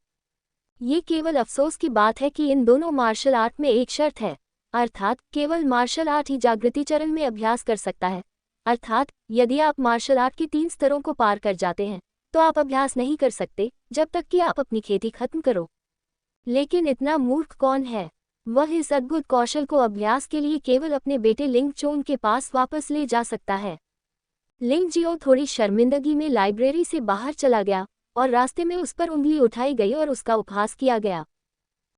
ये केवल अफसोस की बात है कि इन दोनों मार्शल आर्ट में एक शर्त है, अर्थात केवल मार्शल आर्ट ही जागृति चरण में अभ्यास कर सकता है। अर्थात यदि आप मार्शल आर्ट के 3 स्तरों को पार कर जाते हैं तो आप अभ्यास नहीं कर सकते जब तक कि आप अपनी खेती खत्म करो। लेकिन इतना मूर्ख कौन है? वह इस अद्भुत कौशल को अभ्यास के लिए केवल अपने बेटे लिंग चोन के पास वापस ले जा सकता है। लिंग जियो थोड़ी शर्मिंदगी में लाइब्रेरी से बाहर चला गया और रास्ते में उस पर उंगली उठाई गई और उसका उपहास किया गया।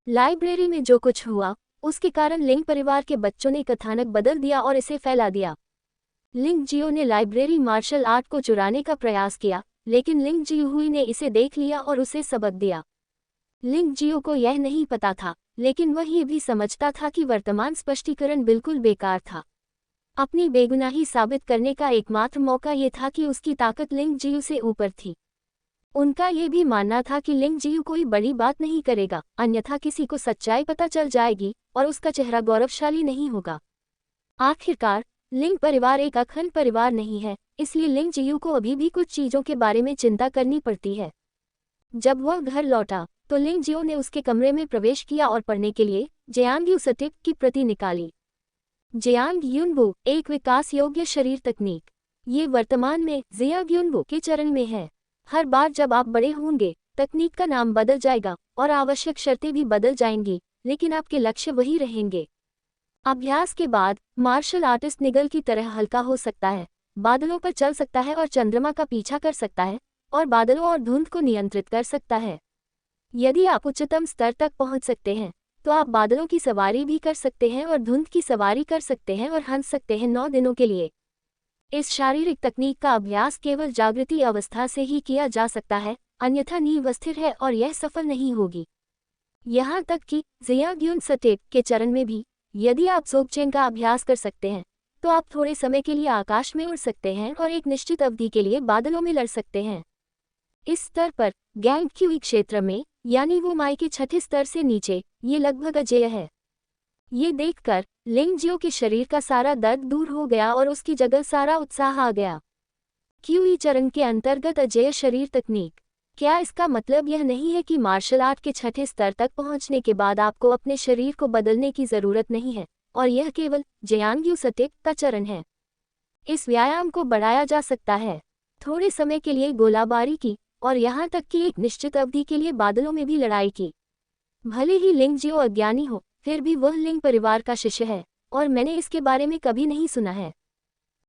लाइब्रेरी में जो कुछ हुआ उसके कारण लिंग परिवार के बच्चों ने कथानक बदल दिया और इसे फैला दिया। लिंग जियो ने लाइब्रेरी मार्शल आर्ट को चुराने का प्रयास किया, लेकिन लिंग जियो ने इसे देख लिया और उसे सबक दिया। लिंग जियो को यह नहीं पता था, लेकिन वह ये भी समझता था कि वर्तमान स्पष्टीकरण बिल्कुल बेकार था। अपनी बेगुनाही साबित करने का एकमात्र मौका ये था कि उसकी ताकत लिंग जियो से ऊपर थी। उनका ये भी मानना था कि लिंग जियो कोई बड़ी बात नहीं करेगा, अन्यथा किसी को सच्चाई पता चल जाएगी और उसका चेहरा गौरवशाली नहीं होगा। आखिरकार लिंग परिवार एक अखंड परिवार नहीं है, इसलिए लिंग जियो को अभी भी कुछ चीजों के बारे में चिंता करनी पड़ती है। जब वह घर लौटा तो लिंग जियो ने उसके कमरे में प्रवेश किया और पढ़ने के लिए जियांग यूसटिप की प्रति निकाली। जियांग यूनबू एक विकास योग्य शरीर तकनीक। ये वर्तमान में जियांग यूनबू के चरण में है। हर बार जब आप बड़े होंगे तकनीक का नाम बदल जाएगा और आवश्यक शर्तें भी बदल जाएंगी, लेकिन आपके लक्ष्य वही रहेंगे। अभ्यास के बाद मार्शल आर्टिस्ट निगल की तरह हल्का हो सकता है, बादलों पर चल सकता है और चंद्रमा का पीछा कर सकता है और बादलों और धुंध को नियंत्रित कर सकता है। यदि आप उच्चतम स्तर तक पहुंच सकते हैं तो आप बादलों की सवारी भी कर सकते हैं और धुंध की सवारी कर सकते हैं और हंस सकते हैं 9 दिनों के लिए। इस शारीरिक तकनीक का अभ्यास केवल जागृति अवस्था से ही किया जा सकता है, अन्यथा नींव अस्थिर है और यह सफल नहीं होगी। यहाँ तक कि जियांग यूनसटिप के चरण में भी यदि आप सोगचेन का अभ्यास कर सकते हैं तो आप थोड़े समय के लिए आकाश में उड़ सकते हैं और एक निश्चित अवधि के लिए बादलों में लड़ सकते हैं। इस स्तर पर गैंग क्यूई क्षेत्र में, यानी वो माई के 6ठे स्तर से नीचे, ये लगभग अजेय है। ये देखकर लिंग जियो के शरीर का सारा दर्द दूर हो गया और उसकी जगह सारा उत्साह आ गया। क्यूई चरण के अंतर्गत अजेय शरीर तकनीक। क्या इसका मतलब यह नहीं है कि मार्शल आर्ट के 6ठे स्तर तक पहुंचने के बाद आपको अपने शरीर को बदलने की जरूरत नहीं है और यह केवल जियांग यूसटिप का चरण है? इस व्यायाम को बढ़ाया जा सकता है। थोड़े समय के लिए गोलाबारी की और यहाँ तक कि एक निश्चित अवधि के लिए बादलों में भी लड़ाई की। भले ही लिंग जियो अज्ञानी हो, फिर भी वह लिंग परिवार का शिष्य है और मैंने इसके बारे में कभी नहीं सुना है।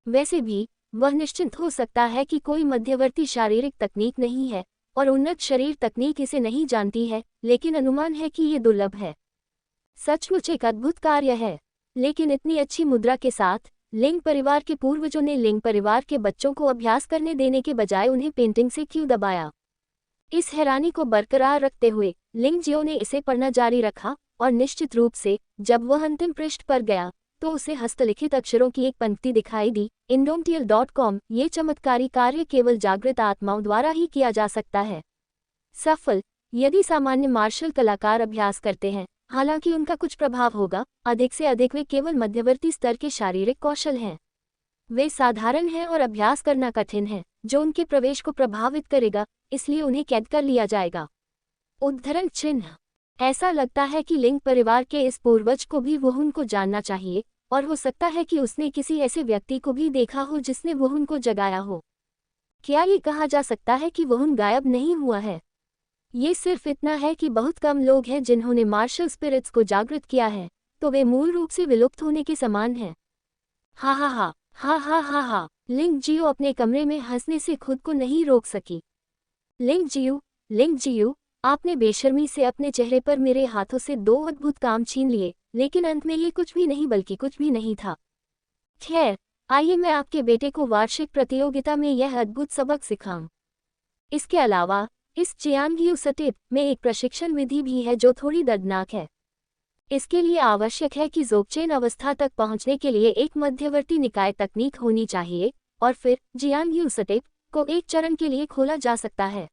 वैसे भी वह निश्चिंत हो सकता है कि कोई मध्यवर्ती शारीरिक तकनीक नहीं है और उन्नत शरीर तकनीक इसे नहीं जानती है, लेकिन अनुमान है कि ये दुर्लभ है। सचमुच एक अद्भुत कार्य है। लेकिन इतनी अच्छी मुद्रा के साथ लिंग परिवार के पूर्वजों ने लिंग परिवार के बच्चों को अभ्यास करने देने के बजाय उन्हें पेंटिंग से क्यों दबाया? इस हैरानी को बरकरार रखते हुए लिंगजियो ने इसे पढ़ना जारी रखा और निश्चित रूप से जब वह अंतिम पृष्ठ पर गया तो उसे हस्तलिखित अक्षरों की एक पंक्ति दिखाई दी, indomtial.com, ये चमत्कारी कार्य केवल जागृत आत्माओं द्वारा ही किया जा सकता है। सफल, यदि सामान्य मार्शल कलाकार अभ्यास करते हैं, हालांकि उनका कुछ प्रभाव होगा, अधिक से अधिक वे केवल मध्यवर्ती स्तर के शारीरिक कौशल हैं। वे साधारण हैं और अभ्यास करना कठिन है, जो उनके प्रवेश को प्रभावित करेगा, इसलिए उन्हें कैद कर लिया जाएगा। उद्धरण चिन्ह। ऐसा लगता है कि लिंग परिवार के इस पूर्वज को भी वुहुन को जानना चाहिए, और हो सकता है कि उसने किसी ऐसे व्यक्ति को भी देखा हो जिसने वुहुन को जगाया हो। क्या ये कहा जा सकता है कि वुहुन गायब नहीं हुआ है? ये सिर्फ इतना है कि बहुत कम लोग हैं जिन्होंने मार्शल स्पिरिट्स को जागृत किया है, तो वे मूल रूप से विलुप्त होने के समान हैं। हा हा हा हा हा हा हा। लिंगजियो अपने कमरे में हंसने से खुद को नहीं रोक सकी। लिंगजियो, आपने बेशर्मी से अपने चेहरे पर मेरे हाथों से 2 अद्भुत काम छीन लिए, लेकिन अंत में ये कुछ भी नहीं बल्कि कुछ भी नहीं था। खैर, आइए मैं आपके बेटे को वार्षिक प्रतियोगिता में यह अद्भुत सबक सिखाऊं। इसके अलावा इस चियांगयू सटेप में एक प्रशिक्षण विधि भी है जो थोड़ी दर्दनाक है। इसके लिए आवश्यक है कि जोगचेन अवस्था तक पहुंचने के लिए एक मध्यवर्ती निकाय तकनीक होनी चाहिए, और फिर जियांगयू सटेप को एक चरण के लिए खोला जा सकता है।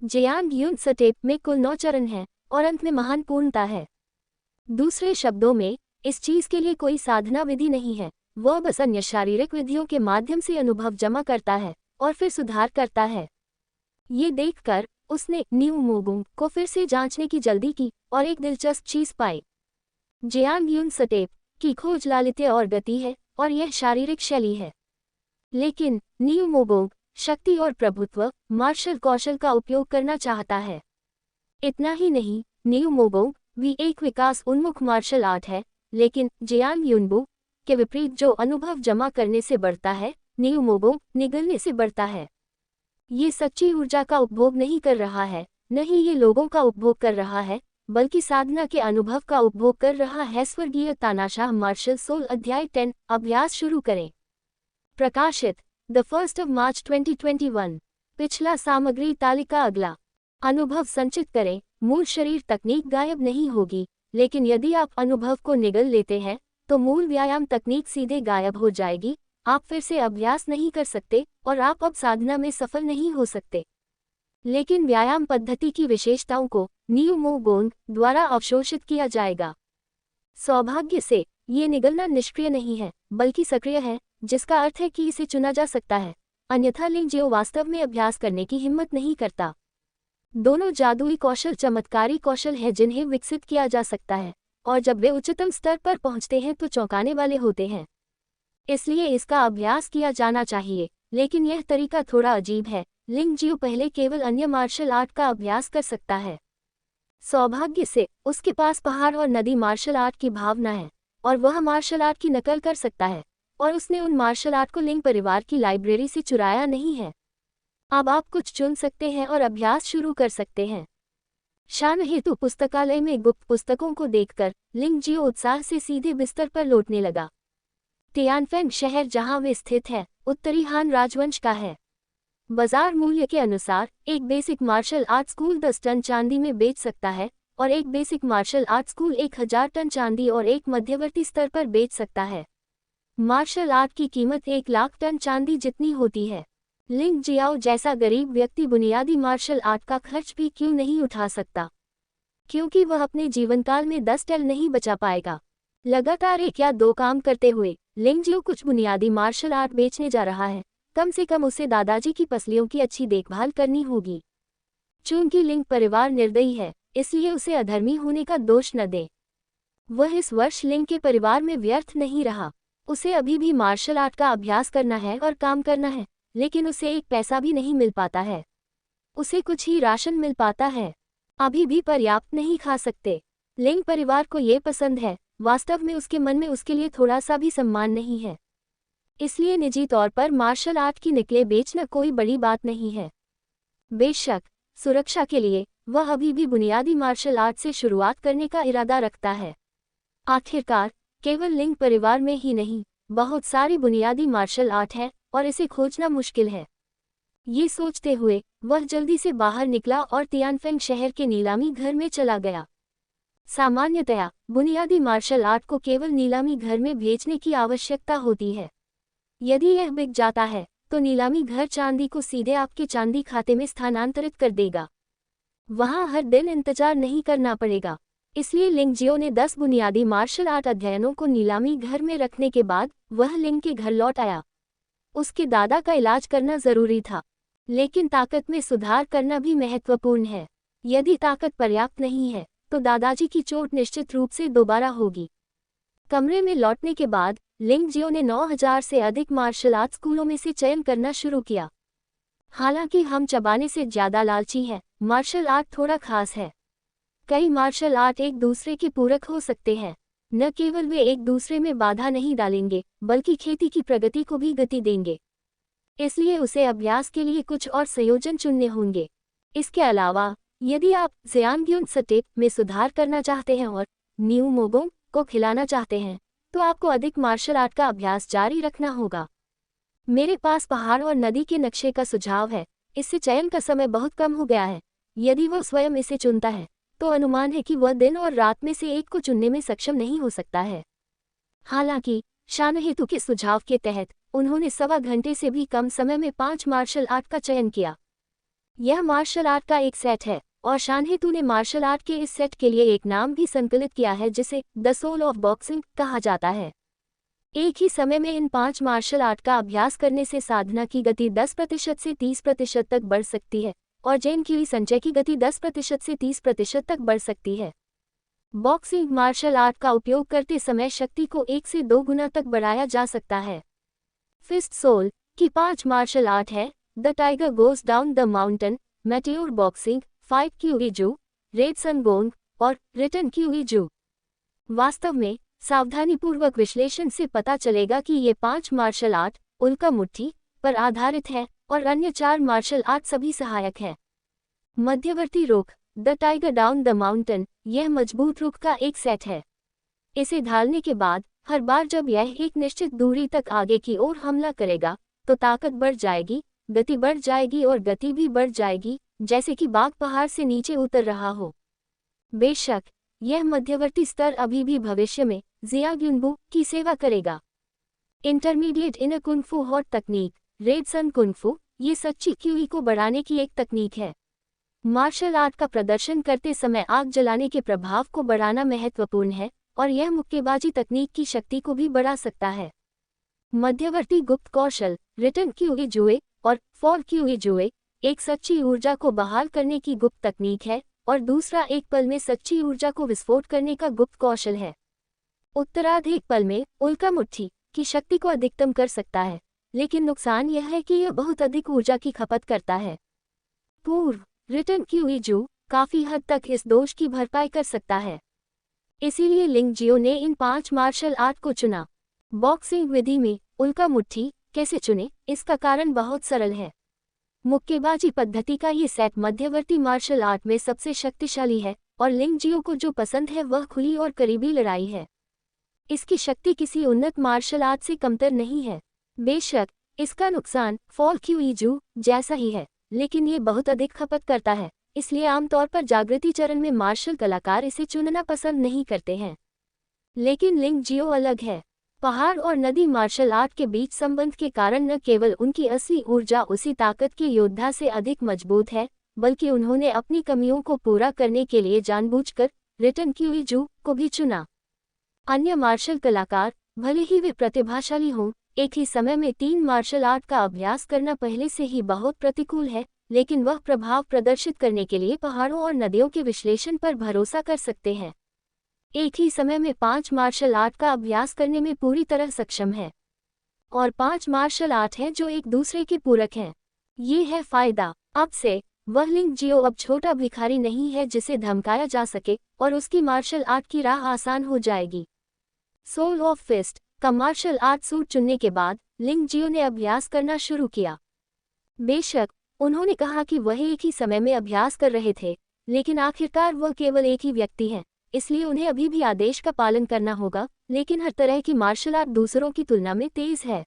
जियांगयू सटेप में कुल 9 चरण हैं और अंत में महान पूर्णता है। दूसरे शब्दों में, इस चीज के लिए कोई साधना विधि नहीं है, वह बस अन्य शारीरिक विधियों के माध्यम से अनुभव जमा करता है और फिर सुधार करता है। ये देखकर उसने न्यू मोगुंग को फिर से जांचने की जल्दी की और एक दिलचस्प चीज पाई। जियांगयू सटेप की खोज लालित्य और गति है और यह शारीरिक शैली है, लेकिन न्यू मोगोंग शक्ति और प्रभुत्व, मार्शल कौशल का उपयोग करना चाहता है। इतना ही नहीं, न्यू मोगोंग भी एक विकास उन्मुख मार्शल आर्ट है, लेकिन जियांगयूनबू के विपरीत जो अनुभव जमा करने से बढ़ता है, न्यू मोगोंग निगलने से बढ़ता है। ये सच्ची ऊर्जा का उपभोग नहीं कर रहा है, न ही ये लोगों का उपभोग कर रहा है, बल्कि साधना के अनुभव का उपभोग कर रहा है। स्वर्गीय तानाशाह मार्शल सोल अध्याय 10, अभ्यास शुरू करें। प्रकाशित द 1 मार्च 2021। पिछला सामग्री तालिका अगला। अनुभव संचित करें। मूल शरीर तकनीक गायब नहीं होगी, लेकिन यदि आप अनुभव को निगल लेते हैं तो मूल व्यायाम तकनीक सीधे गायब हो जाएगी। आप फिर से अभ्यास नहीं कर सकते और आप अब साधना में सफल नहीं हो सकते। लेकिन व्यायाम पद्धति की विशेषताओं को न्यू मोगोंग द्वारा अवशोषित किया जाएगा। सौभाग्य से ये निगलना निष्क्रिय नहीं है, बल्कि सक्रिय है, जिसका अर्थ है कि इसे चुना जा सकता है, अन्यथा लिंगजियो वास्तव में अभ्यास करने की हिम्मत नहीं करता। दोनों जादुई कौशल चमत्कारी कौशल है जिन्हें विकसित किया जा सकता है, और जब वे उच्चतम स्तर पर पहुंचते हैं तो चौंकाने वाले होते हैं। इसलिए इसका अभ्यास किया जाना चाहिए, लेकिन यह तरीका थोड़ा अजीब है। लिंगजियो पहले केवल अन्य मार्शल आर्ट का अभ्यास कर सकता है। सौभाग्य से उसके पास पहाड़ और नदी मार्शल आर्ट की भावना है, और वह मार्शल आर्ट की नकल कर सकता है, और उसने उन मार्शल आर्ट को लिंग परिवार की लाइब्रेरी से चुराया नहीं है। अब आप कुछ चुन सकते हैं और अभ्यास शुरू कर सकते हैं। शान हेतु पुस्तकालय में गुप्त पुस्तकों को देखकर लिंगजियो उत्साह से सीधे बिस्तर पर लौटने लगा। तियानफेंग शहर जहां वे स्थित है, उत्तरी हान राजवंश का है। बाजार मूल्य के अनुसार एक basic martial art school 10 ton चांदी में बेच सकता है, और एक basic martial art school 1000 ton चांदी और एक मध्यवर्ती स्तर पर बेच सकता है। मार्शल आर्ट की कीमत 1 लाख टन चांदी जितनी होती है। लिंगजियाओ जैसा गरीब व्यक्ति बुनियादी मार्शल आर्ट का खर्च भी क्यों नहीं उठा सकता? क्योंकि वह अपने जीवनकाल में 10 टन नहीं बचा पाएगा। लगातार 1 या 2 काम करते हुए लिंगजियो कुछ बुनियादी मार्शल आर्ट बेचने जा रहा है। कम से कम उसे दादाजी की पसलियों की अच्छी देखभाल करनी होगी। चूंकि लिंग परिवार निर्दयी है, इसलिए उसे अधर्मी होने का दोष न दे। वह इस वर्ष लिंग के परिवार में व्यर्थ नहीं रहा। उसे अभी भी मार्शल आर्ट का अभ्यास करना है और काम करना है, लेकिन उसे 1 पैसा भी नहीं मिल पाता है। उसे कुछ ही राशन मिल पाता है। अभी भी पर्याप्त नहीं खा सकते। लिंग परिवार को ये पसंद है। वास्तव में उसके मन में उसके लिए थोड़ा सा भी सम्मान नहीं है। इसलिए निजी तौर पर मार्शल आर्ट की नकलें बेचना कोई बड़ी बात नहीं है। बेशक सुरक्षा के लिए वह अभी भी बुनियादी मार्शल आर्ट से शुरुआत करने का इरादा रखता है। आखिरकार केवल लिंग परिवार में ही नहीं, बहुत सारी बुनियादी मार्शल आर्ट है और इसे खोजना मुश्किल है। ये सोचते हुए वह जल्दी से बाहर निकला और तियानफेंग शहर के नीलामी घर में चला गया। सामान्यतया बुनियादी मार्शल आर्ट को केवल नीलामी घर में भेजने की आवश्यकता होती है। यदि यह बिक जाता है तो नीलामी घर चांदी को सीधे आपके चांदी खाते में स्थानांतरित कर देगा। वहां हर दिन इंतजार नहीं करना पड़ेगा। इसलिए लिंग जियो ने 10 बुनियादी मार्शल आर्ट अध्ययनों को नीलामी घर में रखने के बाद वह लिंग के घर लौट आया। उसके दादा का इलाज करना जरूरी था, लेकिन ताकत में सुधार करना भी महत्वपूर्ण है। यदि ताकत पर्याप्त नहीं है तो दादाजी की चोट निश्चित रूप से दोबारा होगी। कमरे में लौटने के बाद लिंग जियो ने 9000 से अधिक मार्शल आर्ट स्कूलों में से चयन करना शुरू किया। हालांकि हम चबाने से ज्यादा लालची हैं, मार्शल आर्ट थोड़ा खास है। कई मार्शल आर्ट एक दूसरे के पूरक हो सकते हैं। न केवल वे एक दूसरे में बाधा नहीं डालेंगे, बल्कि खेती की प्रगति को भी गति देंगे। इसलिए उसे अभ्यास के लिए कुछ और संयोजन चुनने होंगे। इसके अलावा यदि आप ज़ियांग्युन स्टेप में सुधार करना चाहते हैं और न्यू मोगोंग को खिलाना चाहते हैं तो आपको अधिक मार्शल आर्ट का अभ्यास जारी रखना होगा। मेरे पास पहाड़ और नदी के नक्शे का सुझाव है। इससे चयन का समय बहुत कम हो गया है। यदि वह स्वयं इसे चुनता है तो अनुमान है कि वह दिन और रात में से एक को चुनने में सक्षम नहीं हो सकता है। हालांकि शानहेतु के सुझाव के तहत उन्होंने 1.25 घंटे से भी कम समय में 5 मार्शल आर्ट का चयन किया। यह मार्शल आर्ट का एक सेट है और शानहेतु ने मार्शल आर्ट के इस सेट के लिए एक नाम भी संकलित किया है जिसे द सोल ऑफ बॉक्सिंग कहा जाता है। एक ही समय में इन 5 मार्शल आर्ट का अभ्यास करने से साधना की गति 10% से 30% तक बढ़ सकती है और जेन की संचय की गति 10% से 30% तक बढ़ सकती है। बॉक्सिंग मार्शल आर्ट का उपयोग करते समय शक्ति को 1 से 2 गुना तक बढ़ाया जा सकता है। फिस्ट सोल की 5 मार्शल आर्ट है the tiger goes down the mountain, meteor boxing, 5 क्यूईजू, रेड सन गोंग और रिटर्न क्यूईजू। वास्तव में सावधानीपूर्वक विश्लेषण से पता चलेगा कि ये 5 मार्शल आर्ट उल्का मुट्ठी पर आधारित है और अन्य 4 मार्शल आर्ट सभी सहायक है। मध्यवर्ती रुख the tiger down the mountain यह मजबूत रुख का एक सेट है। इसे ढालने के बाद हर बार जब यह एक निश्चित दूरी तक आगे की ओर हमला करेगा तो ताकत बढ़ जाएगी, गति बढ़ जाएगी और गति भी बढ़ जाएगी, जैसे कि बाघ पहाड़ से नीचे उतर रहा हो। बेशक यह मध्यवर्ती स्तर अभी भी भविष्य में ज़ियांग्युनबू की सेवा करेगा। इंटरमीडिएट इनर कुंग-फू हॉट तकनीक रेड सन कुंग-फू ये सच्ची क्यूई को बढ़ाने की एक तकनीक है। मार्शल आर्ट का प्रदर्शन करते समय आग जलाने के प्रभाव को बढ़ाना महत्वपूर्ण है और यह मुक्केबाजी तकनीक की शक्ति को भी बढ़ा सकता है। मध्यवर्ती गुप्त कौशल रिटर्न क्यूईजूए और फॉल क्यूईजूए एक सच्ची ऊर्जा को बहाल करने की गुप्त तकनीक है और दूसरा एक पल में सच्ची ऊर्जा को विस्फोट करने का गुप्त कौशल है। उत्तरार्ध एक पल में उल्का मुट्ठी की शक्ति को अधिकतम कर सकता है, लेकिन नुकसान यह है कि यह बहुत अधिक ऊर्जा की खपत करता है। पूर्व रिटर्न क्यूईजू काफी हद तक इस दोष की भरपाई कर सकता है। इसीलिए लिंग जियो ने इन 5 मार्शल आर्ट को चुना। बॉक्सिंग विधि में उल्का मुट्ठी कैसे चुने, इसका कारण बहुत सरल है। मुक्केबाजी पद्धति का ये सेट मध्यवर्ती मार्शल आर्ट में सबसे शक्तिशाली है और लिंग जियो को जो पसंद है वह खुली और करीबी लड़ाई है। इसकी शक्ति किसी उन्नत मार्शल आर्ट से कमतर नहीं है। बेशक इसका नुकसान फॉल क्यूईजू जैसा ही है, लेकिन ये बहुत अधिक खपत करता है, इसलिए आमतौर पर जागृति चरण में मार्शल कलाकार इसे चुनना पसंद नहीं करते हैं। लेकिन लिंग जियो अलग है। पहाड़ और नदी मार्शल आर्ट के बीच संबंध के कारण न केवल उनकी असली ऊर्जा उसी ताकत के योद्धा से अधिक मजबूत है, बल्कि उन्होंने अपनी कमियों को पूरा करने के लिए जानबूझकर रिटर्न क्यूईजू को भी चुना। अन्य मार्शल कलाकार भले ही वे प्रतिभाशाली हों, एक ही समय में 3 मार्शल आर्ट का अभ्यास करना पहले से ही बहुत प्रतिकूल है, लेकिन वह प्रभाव प्रदर्शित करने के लिए पहाड़ों और नदियों के विश्लेषण पर भरोसा कर सकते हैं। एक ही समय में 5 मार्शल आर्ट का अभ्यास करने में पूरी तरह सक्षम है। और 5 मार्शल आर्ट हैं जो एक दूसरे के पूरक हैं। ये है फायदा। अब से वह लिंग जियो अब छोटा भिखारी नहीं है जिसे धमकाया जा सके और उसकी मार्शल आर्ट की राह आसान हो जाएगी। सोल ऑफ फिस्ट का मार्शल आर्ट सूट चुनने के बाद लिंग जियो ने अभ्यास करना शुरू किया। बेशक उन्होंने कहा कि वह एक ही समय में अभ्यास कर रहे थे, लेकिन आखिरकार वह केवल एक ही व्यक्ति हैं, इसलिए उन्हें अभी भी आदेश का पालन करना होगा, लेकिन हर तरह की मार्शल आर्ट दूसरों की तुलना में तेज है।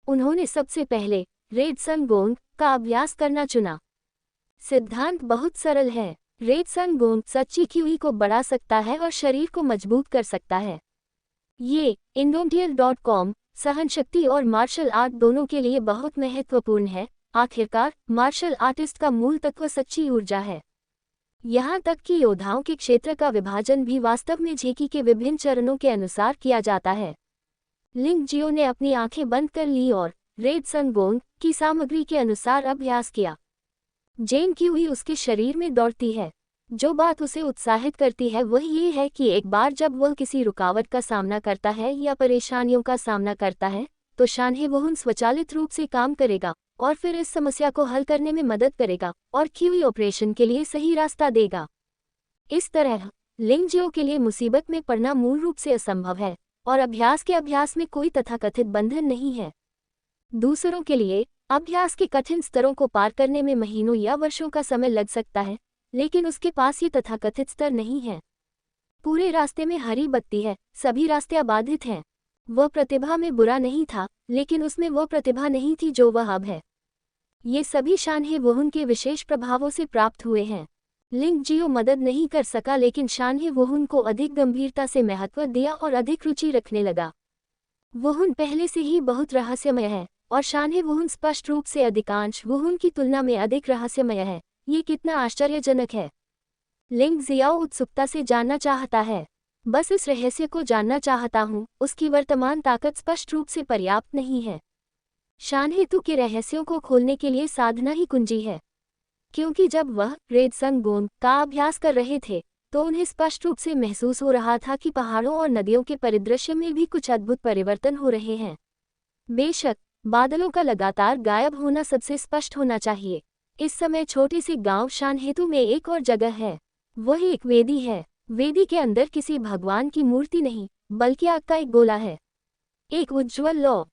उन्होंने सबसे पहले रेड सन गोंग का अभ्यास करना चुना। सिद्धांत बहुत सरल है। रेड सन गोंग सच्ची क्यूई को बढ़ा सकता है और शरीर को मजबूत कर सकता है। ये indomitable.com सहनशक्ति और मार्शल आर्ट दोनों के लिए बहुत महत्वपूर्ण है। आखिरकार मार्शल आर्टिस्ट का मूल तत्व सच्ची ऊर्जा है। यहाँ तक कि योद्धाओं के क्षेत्र का विभाजन भी वास्तव में झेकी के विभिन्न चरणों के अनुसार किया जाता है। लिंग जियो ने अपनी आंखें बंद कर ली और रेड सन गोंग की सामग्री के अनुसार अभ्यास किया। जेन क्यूई उसके शरीर में दौड़ती है। जो बात उसे उत्साहित करती है वह ये है कि एक बार जब वह किसी रुकावट का सामना करता है या परेशानियों का सामना करता है, तो शानहे वहुन स्वचालित रूप से काम करेगा और फिर इस समस्या को हल करने में मदद करेगा और क्यूई ऑपरेशन के लिए सही रास्ता देगा। इस तरह लिंग जियो के लिए मुसीबत में पड़ना मूल रूप से असंभव है और अभ्यास के अभ्यास में कोई तथाकथित बंधन नहीं है। दूसरों के लिए अभ्यास के कठिन स्तरों को पार करने में महीनों या वर्षों का समय लग सकता है, लेकिन उसके पास ये तथाकथित स्तर नहीं है। पूरे रास्ते में हरी बत्ती है, सभी रास्ते अबाधित हैं। वह प्रतिभा में बुरा नहीं था, लेकिन उसमें वह प्रतिभा नहीं थी जो वह अब है। ये सभी शानहे वहुन के विशेष प्रभावों से प्राप्त हुए हैं। लिंग जियो मदद नहीं कर सका, लेकिन शानहे वहुन को अधिक गंभीरता से महत्व दिया और अधिक रुचि रखने लगा। वहुन पहले से ही बहुत रहस्यमय है और शानहे वहुन स्पष्ट रूप से अधिकांश वहुन की तुलना में अधिक रहस्यमय है। ये कितना आश्चर्यजनक है। लिंग जियाओ उत्सुकता से जानना चाहता है। बस इस रहस्य को जानना चाहता हूँ। उसकी वर्तमान ताकत स्पष्ट रूप से पर्याप्त नहीं है। शानहेतु के रहस्यों को खोलने के लिए साधना ही कुंजी है, क्योंकि जब वह रेड सन गोंग का अभ्यास कर रहे थे तो उन्हें स्पष्ट रूप से महसूस हो रहा था कि पहाड़ों और नदियों के परिदृश्य में भी कुछ अद्भुत परिवर्तन हो रहे हैं। बेशक बादलों का लगातार गायब होना सबसे स्पष्ट होना चाहिए। इस समय छोटे से गांव शानहेतु में एक और जगह है। वह एक वेदी है। वेदी के अंदर किसी भगवान की मूर्ति नहीं, बल्कि आग का एक गोला है। एक उज्ज्वल लौ